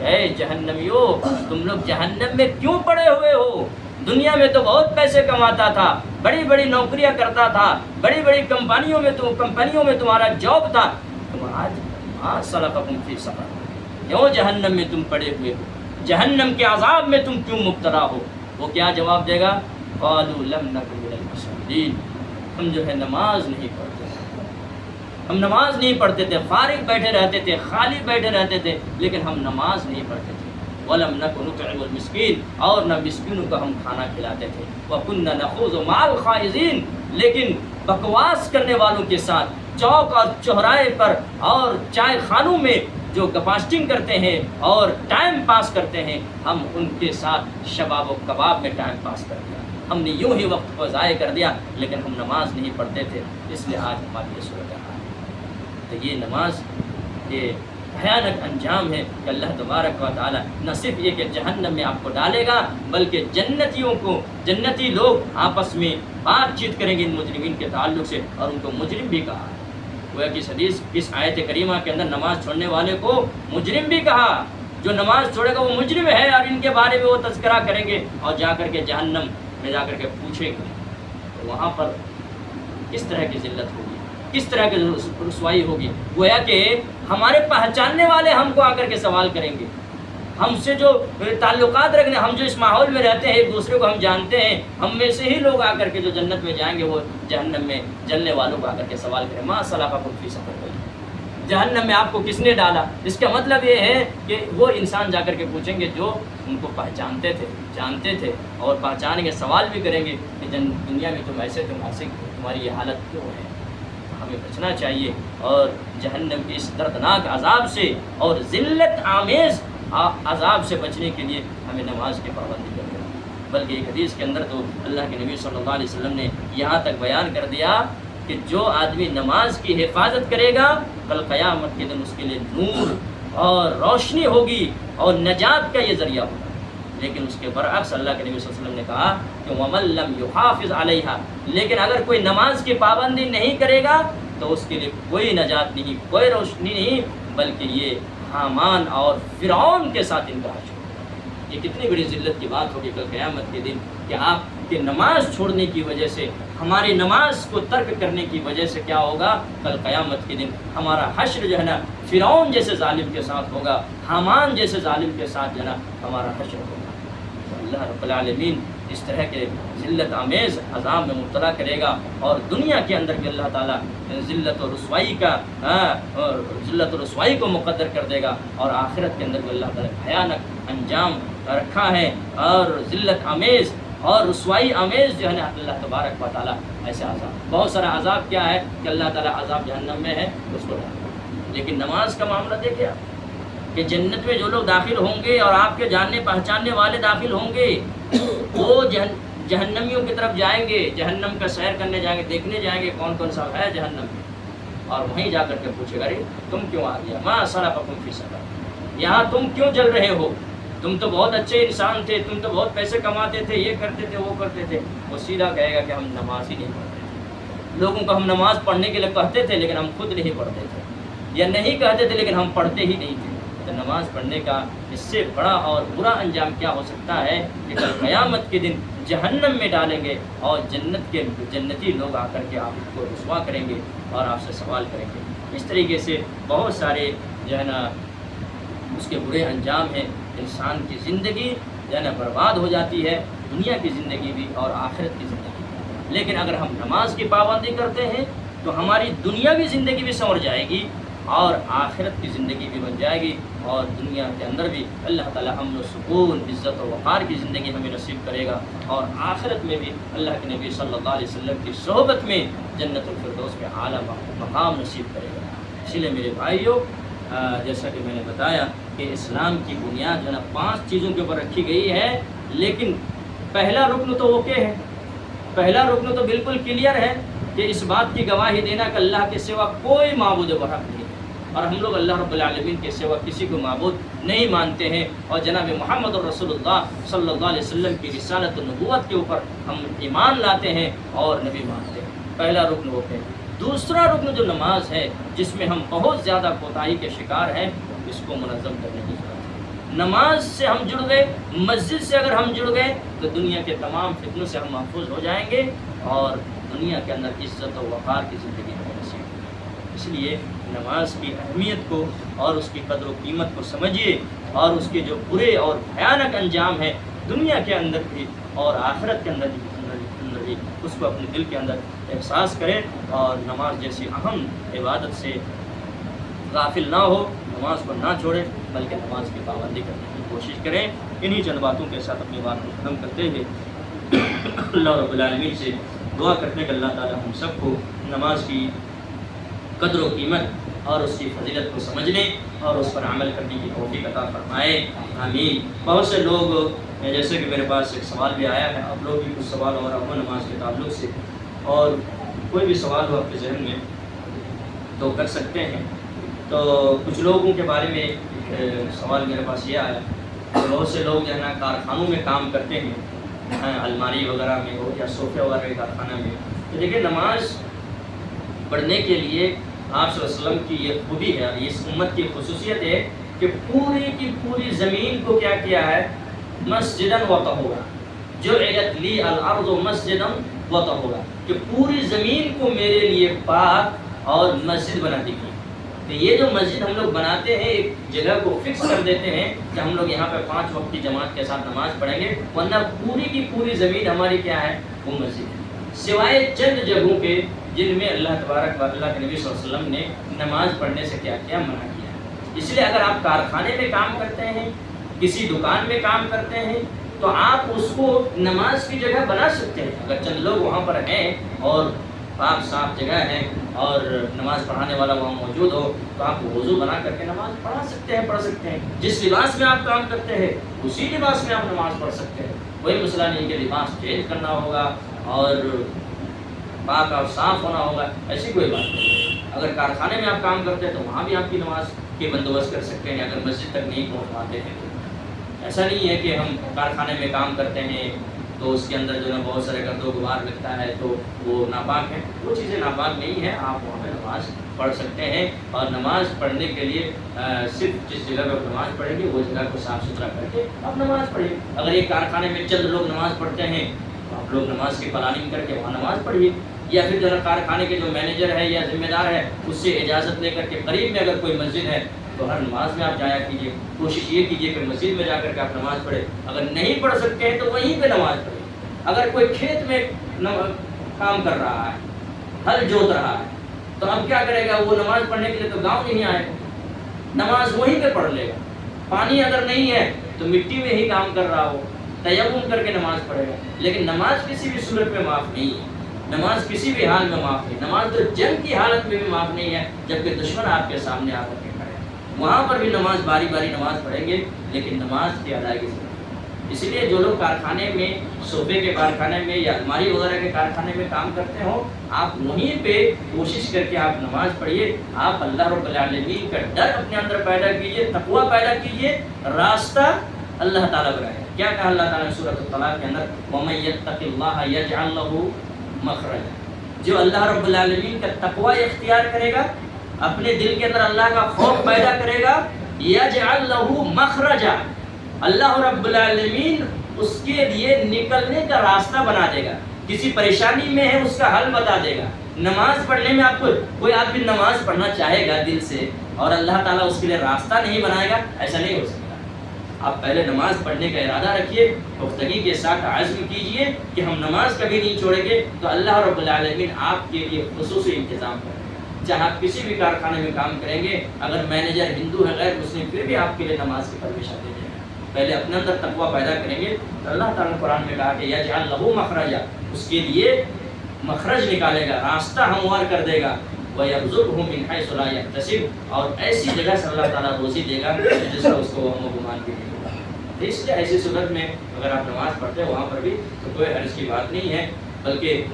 اے جہنمیوں تم لوگ جہنم میں کیوں پڑے ہوئے ہو؟ دنیا میں تو بہت پیسے کماتا تھا، بڑی بڑی نوکریاں کرتا تھا، بڑی بڑی کمپنیوں میں تمہارا جاب تھا، تم آج ما سلککم فی سقر، کیوں جہنم میں تم پڑے ہوئے ہو؟ جہنم کے عذاب میں تم کیوں مبتلا ہو؟ وہ کیا جواب دے گا؟ قالوا لم نکن من المصلین، ہم جو ہے نماز نہیں پڑھتے تھے، ہم نماز نہیں پڑھتے تھے، فارغ بیٹھے رہتے تھے، خالی بیٹھے رہتے تھے، لیکن ہم نماز نہیں پڑھتے تھے۔ ولم نکن نطعم المسکین، اور نہ مسکینوں کو ہم کھانا کھلاتے تھے۔ وکنا نخوض مع الخائضین، لیکن بکواس کرنے والوں کے ساتھ چوک اور چوراہے پر اور چائے خانوں میں جو گپاسٹنگ کرتے ہیں اور ٹائم پاس کرتے ہیں، ہم ان کے ساتھ شباب و کباب میں ٹائم پاس کر دیا، ہم نے یوں ہی وقت کو ضائع کر دیا، لیکن ہم نماز نہیں پڑھتے تھے، اس لیے آج ہماری یہ صورت حال ہے۔ تو یہ نماز یہ بھیانک انجام ہے کہ اللہ تبارک و تعالیٰ نہ صرف یہ کہ جہنم میں آپ کو ڈالے گا، بلکہ جنتی لوگ آپس میں بات چیت کریں گے ان مجرمین کے تعلق سے، اور ان کو مجرم بھی کہا ہے۔ وہ کہ حدیث اس آیت کریمہ کے اندر نماز چھوڑنے والے کو مجرم بھی کہا، جو نماز چھوڑے گا وہ مجرم ہے، اور ان کے بارے میں وہ تذکرہ کریں گے اور جا کر کے جہنم میں جا کر کے پوچھیں گے، تو وہاں پر کس طرح کی ذلت ہوگی، کس طرح کی رسوائی ہوگی۔ گویا کہ ہمارے پہچاننے والے ہم کو آ کر کے سوال کریں گے، ہم سے جو تعلقات رکھنے، ہم جو اس ماحول میں رہتے ہیں ایک دوسرے کو ہم جانتے ہیں، ہم میں سے ہی لوگ آ کر کے جو جنت میں جائیں گے وہ جہنم میں جلنے والوں کو آ کر کے سوال کریں ما سلککم فی سقر، جہنم میں آپ کو کس نے ڈالا؟ اس کا مطلب یہ ہے کہ وہ انسان جا کر کے پوچھیں گے جو ان کو پہچانتے تھے، جانتے تھے، اور پہچانیں گے، سوال بھی کریں گے کہ دنیا میں تم ایسے تم ایسے، تمہاری یہ حالت کیوں ہے؟ ہمیں بچنا چاہیے، اور جہنم کے اس دردناک عذاب سے اور ذلت آمیز عذاب سے بچنے کے لیے ہمیں نماز کی پابندی کرنی ہے۔ بلکہ ایک حدیث کے اندر تو اللہ کے نبی صلی اللہ علیہ وسلم نے یہاں تک بیان کر دیا کہ جو آدمی نماز کی حفاظت کرے گا کل قیامت کے دن اس کے لیے نور اور روشنی ہوگی اور نجات کا یہ ذریعہ ہوگا۔ لیکن اس کے برعکس اللہ کے نبی صلی اللہ علیہ وسلم نے کہا کہ وَمَن لَّمْ يُحَافِظْ عَلَيْهَا، لیکن اگر کوئی نماز کی پابندی نہیں کرے گا تو اس کے لیے کوئی نجات نہیں، کوئی روشنی نہیں، بلکہ یہ حامان اور فرعون کے ساتھ ان کا حشر ہوگا۔ یہ کتنی بڑی ذلت کی بات ہوگی کل قیامت کے دن کہ آپ کی نماز چھوڑنے کی وجہ سے، ہماری نماز کو ترک کرنے کی وجہ سے کیا ہوگا؟ کل قیامت کے دن ہمارا حشر جو ہے نا فرعون جیسے ظالم کے ساتھ ہوگا، حامان جیسے ظالم کے ساتھ جو ہے نا ہمارا حشر ہوگا۔ اللہ رب العالمین اس طرح کے ذلت آمیز عذاب میں مبتلا کرے گا، اور دنیا کے اندر بھی اللہ تعالیٰ ذلت و رسوائی کو مقدر کر دے گا، اور آخرت کے اندر بھی اللہ تعالیٰ بھیانک انجام رکھا ہے، اور ذلت آمیز اور رسوائی آمیز جو ہے نا اللہ تبارک و تعالیٰ ایسے عذاب، بہت سارا عذاب کیا ہے کہ اللہ تعالیٰ عذاب جہنم میں ہے اس کو ڈالتا ہے، لیکن نماز کا معاملہ دیکھیں آپ، کہ جنت میں جو لوگ داخل ہوں گے اور آپ کے جاننے پہچاننے والے داخل ہوں گے وہ جہنمیوں کی طرف جائیں گے، جہنم کا سیر کرنے جائیں گے، دیکھنے جائیں گے کون کون سا ہے جہنم میں، اور وہیں جا کر کے پوچھے گا ارے تم کیوں آ گیا، ما سلککم فی سقر، یہاں تم کیوں جل رہے ہو، تم تو بہت اچھے انسان تھے، تم تو بہت پیسے کماتے تھے، یہ کرتے تھے وہ کرتے تھے. وہ سیدھا کہے گا کہ ہم نماز ہی نہیں پڑھتے تھے، لوگوں کو ہم نماز پڑھنے کے لیے کہتے تھے لیکن ہم خود نہیں پڑھتے تھے، یا نہیں کہتے تھے لیکن ہم پڑھتے ہی نہیں تھے. تو نماز پڑھنے کا اس سے بڑا اور برا انجام کیا ہو سکتا ہے کہ کل قیامت کے دن جہنم میں ڈالیں گے اور جنت کے جنتی لوگ آ کر کے آپ کو رسوا کریں گے اور آپ سے سوال کریں گے. اس طریقے سے بہت سارے جو ہے نا اس کے برے انجام ہیں. انسان کی زندگی جو ہے نا برباد ہو جاتی ہے، دنیا کی زندگی بھی اور آخرت کی زندگی بھی. لیکن اگر ہم نماز کی پابندی کرتے ہیں تو ہماری دنیاوی زندگی بھی سنور جائے گی اور آخرت کی زندگی بھی بن جائے گی، اور دنیا کے اندر بھی اللہ تعالیٰ امن و سکون، عزت و وقار کی زندگی ہمیں نصیب کرے گا، اور آخرت میں بھی اللہ کے نبی صلی اللہ علیہ وسلم کی صحبت میں جنت الفردوس میں اعلیٰ مقام نصیب کرے گا. اسی لیے میرے بھائیوں، جیسا کہ میں نے بتایا کہ اسلام کی بنیاد جو ہے نا 5 چیزوں کے اوپر رکھی گئی ہے، لیکن پہلا رکن تو اوکے ہے، پہلا رکن تو بالکل کلیئر ہے کہ اس بات کی گواہی دینا کہ اللہ کے سوا کوئی معبود برحق نہیں ہے، اور ہم لوگ اللہ رب العالمین کے سوا کسی کو معبود نہیں مانتے ہیں، اور جناب محمد رسول اللہ صلی اللہ علیہ وسلم کی رسالت و نبوت کے اوپر ہم ایمان لاتے ہیں اور نبی مانتے ہیں. پہلا رکن وہ ہے. دوسرا رکن جو نماز ہے، جس میں ہم بہت زیادہ کوتاہی کے شکار ہیں، اس کو منظم کرنے کی ضرورت ہے. نماز سے ہم جڑ گئے، مسجد سے اگر ہم جڑ گئے تو دنیا کے تمام فتنوں سے ہم محفوظ ہو جائیں گے اور دنیا کے اندر عزت و وقار کی زندگی ہمیں نصیب ہوگی. اس لیے نماز کی اہمیت کو اور اس کی قدر و قیمت کو سمجھیے، اور اس کے جو برے اور بھیانک انجام ہیں دنیا کے اندر بھی اور آخرت کے اندر بھی اس کو اپنے دل کے اندر احساس کریں، اور نماز جیسی اہم عبادت سے غافل نہ ہو، نماز کو نہ چھوڑیں بلکہ نماز کی پابندی کرنے کی کوشش کریں. انہی چند باتوں کے ساتھ اپنی بات کو ختم کرتے ہوئے اللہ رب العالمین سے دعا کرتے کہ اللہ تعالی ہم سب کو نماز کی قدر و قیمت اور اس کی فضیلت کو سمجھنے اور اس پر عمل کرنے کی توفیق عطا فرمائے. آمین. بہت سے لوگ، جیسے کہ میرے پاس ایک سوال بھی آیا ہے، آپ لوگ بھی کچھ سوال اور اپنا نماز کے تعلق سے، اور کوئی بھی سوال ہو آپ کے ذہن میں تو کر سکتے ہیں. تو کچھ لوگوں کے بارے میں سوال میرے پاس یہ آیا کہ بہت سے لوگ جو ہے نا کارخانوں میں کام کرتے ہیں، الماری وغیرہ میں ہو یا صوفے وغیرہ کے کارخانہ میں. تو دیکھیں، نماز پڑھنے کے لیے آپ صلی اللہ علیہ وسلم کی یہ خوبی ہے، اس امت کی خصوصیت ہے کہ پوری کی پوری زمین کو کیا کیا ہے؟ مسجداً و طہورا. جعلت لی الارض مسجداً و طہورا، کہ پوری زمین کو میرے لیے پاک اور مسجد بنا دی گئی. تو یہ جو مسجد ہم لوگ بناتے ہیں، ایک جگہ کو فکس کر دیتے ہیں کہ ہم لوگ یہاں پہ 5 وقت کی جماعت کے ساتھ نماز پڑھیں گے، ورنہ پوری کی پوری زمین ہماری کیا ہے؟ وہ مسجد ہے، سوائے چند جگہوں کے جن میں اللہ تبارک و اللہ کے نبی صلی اللہ علیہ وسلم نے نماز پڑھنے سے کیا کیا؟ منع کیا. اس لیے اگر آپ کارخانے میں کام کرتے ہیں، کسی دکان میں کام کرتے ہیں، تو آپ اس کو نماز کی جگہ بنا سکتے ہیں. اگر چند لوگ وہاں پر ہیں اور پاک صاف جگہ ہے اور نماز پڑھانے والا وہاں موجود ہو، تو آپ وضو بنا کر کے نماز پڑھ سکتے ہیں. جس لباس میں آپ کام کرتے ہیں اسی لباس میں آپ نماز پڑھ سکتے ہیں. کوئی مسئلہ نہیں کہ لباس چینج کرنا ہوگا اور پاک اور صاف ہونا ہوگا، ایسی کوئی بات نہیں. اگر کارخانے میں آپ کام کرتے ہیں تو وہاں بھی آپ کی نماز کے بندوبست کر سکتے ہیں اگر مسجد تک نہیں پہنچ پاتے ہیں. ایسا نہیں ہے کہ ہم کارخانے میں کام کرتے ہیں تو اس کے اندر جو ہے بہت سارے گرد و غبار لگتا ہے تو وہ ناپاک ہے. وہ چیزیں ناپاک نہیں ہیں، آپ وہاں پہ نماز پڑھ سکتے ہیں. اور نماز پڑھنے کے لیے صرف جس جگہ پہ نماز پڑھیں گے وہ جگہ کو صاف ستھرا کر کے آپ نماز پڑھیے. اگر ایک کارخانے میں چند لوگ نماز پڑھتے ہیں تو آپ لوگ نماز کی پلاننگ کر کے وہاں نماز پڑھیے. یا پھر جو ہے کارخانے کے جو مینیجر ہے یا ذمہ دار ہے اس سے اجازت لے کر کے قریب میں اگر کوئی مسجد ہے تو ہر نماز میں آپ جایا کیجیے. کوشش یہ کیجیے کہ مسجد میں جا کر کے آپ نماز پڑھیں. اگر نہیں پڑھ سکتے ہیں تو وہیں پہ نماز پڑھیں. اگر کوئی کھیت میں کام کر رہا ہے، ہل جوت رہا ہے، تو اب کیا کرے گا؟ وہ نماز پڑھنے کے لیے تو گاؤں نہیں آئے گا، نماز وہیں پہ پڑھ لے گا. پانی اگر نہیں ہے تو مٹی میں ہی کام کر رہا ہو، تیمم کر کے نماز پڑھے گا. لیکن نماز کسی بھی صورت میں معاف نہیں ہے، نماز کسی بھی حال میں معاف نہیں. نماز تو جنگ کی حالت میں بھی معاف نہیں ہے جبکہ دشمن آپ کے سامنے آ کر کے کھڑے. وہاں پر بھی نماز باری باری نماز پڑھیں گے، لیکن نماز کی ادائیگی سے۔ اس لیے جو لوگ کارخانے میں، صوفے کے کارخانے میں یا الماری وغیرہ کے کارخانے میں کام کرتے ہو، آپ وہیں پہ کوشش کر کے آپ نماز پڑھیے، آپ اللہ رب العالمین کا ڈر اپنے اندر پیدا کیجیے، تقویٰ پیدا کیجیے، راستہ اللہ تعالیٰ بنائے۔ کیا کہا اللہ تعالیٰ نے سورۃ الطلاق کے اندر، وَمَن يَتَّقِ اللَّهَ يَجْعَل لَهُ مَخْرَجًا، جو اللہ رب العالمین کا تقویٰ اختیار کرے گا، اپنے دل کے اندر اللہ کا خوف پیدا کرے گا، یجعل لہ مخرجا، اللہ رب العالمین اس کے لیے نکلنے کا راستہ بنا دے گا۔ کسی پریشانی میں ہے اس کا حل بتا دے گا۔ نماز پڑھنے میں آپ کو کوئی آدمی نماز پڑھنا چاہے گا دل سے اور اللہ تعالیٰ اس کے لیے راستہ نہیں بنائے گا، ایسا نہیں ہو سکتا۔ آپ پہلے نماز پڑھنے کا ارادہ رکھیے، پختگی کے ساتھ عزم کیجئے کہ ہم نماز کبھی نہیں چھوڑیں گے، تو اللہ رب العالمین آپ کے لیے خصوصی انتظام کریں گے۔ چاہے آپ کسی بھی کارخانے میں کام کریں گے، اگر مینیجر ہندو ہے غیر مسلم، پھر بھی آپ کے لیے نماز کی پرمیشن دے دیں گے۔ پہلے اپنے اندر تقویٰ پیدا کریں گے تو اللہ تعالیٰ نے قرآن میں کہا کہ یجعل لہ مخرجا، اس کے لیے مخرج نکالے گا، راستہ ہموار کر دے گا، وَيَرْزُقْهُ مِنْ حَيْثُ لَا يَحْتَسِبُ، اور ایسی جگہ سے اللہ تعالیٰ روزی دے گا جس کا اس کو وہم و گمان بھی نہیں ہوگا۔ تو اس لیے ایسی صورت میں اگر آپ نماز پڑھتے ہیں وہاں پر بھی تو کوئی حرج کی بات نہیں ہے، بلکہ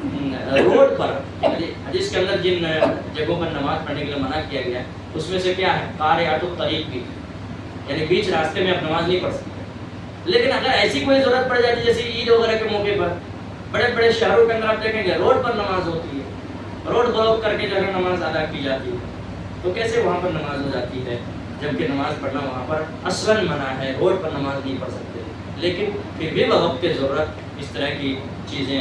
روڈ پر حدیث کے اندر جن جگہوں پر نماز پڑھنے کے لیے منع کیا گیا ہے اس میں سے کیا ہے، قارعۃ الطریق بھی، یعنی بیچ راستے میں آپ نماز نہیں پڑھ سکتے۔ لیکن اگر ایسی کوئی ضرورت پڑ جاتی ہے جیسے عید وغیرہ کے موقع پر، بڑے بڑے شہروں کے اندر آپ دیکھیں گے روڈ پر نماز ہوتی ہے، روڈ بلاک کر کے جو ہے نماز ادا کی جاتی ہے، تو کیسے وہاں پر نماز ہو جاتی ہے، جبکہ نماز پڑھنا وہاں پر اصلاً منع ہے، روڈ پر نماز نہیں پڑھ سکتے، لیکن پھر بھی بوقت ضرورت اس طرح کی چیزیں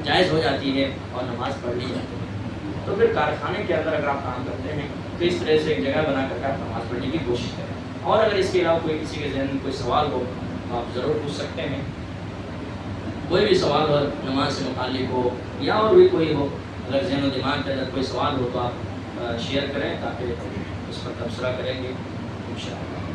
جائز ہو جاتی ہے اور نماز پڑھ لی جاتی ہے۔ تو پھر کارخانے کے اندر اگر آپ کام کرتے ہیں تو اس طرح سے ایک جگہ بنا کر کے آپ نماز پڑھنے کی کوشش کریں، اور اگر اس کے علاوہ کوئی کسی کے ذہن میں کوئی سوال ہو تو آپ ضرور پوچھ سکتے ہیں، کوئی بھی سوال ہو نماز سے متعلق ہو یا اور بھی کوئی ہو، اگر ذہن و دماغ کے اندر کوئی سوال ہو تو آپ شیئر کریں تاکہ اس پر تبصرہ کریں گے انشاءاللہ۔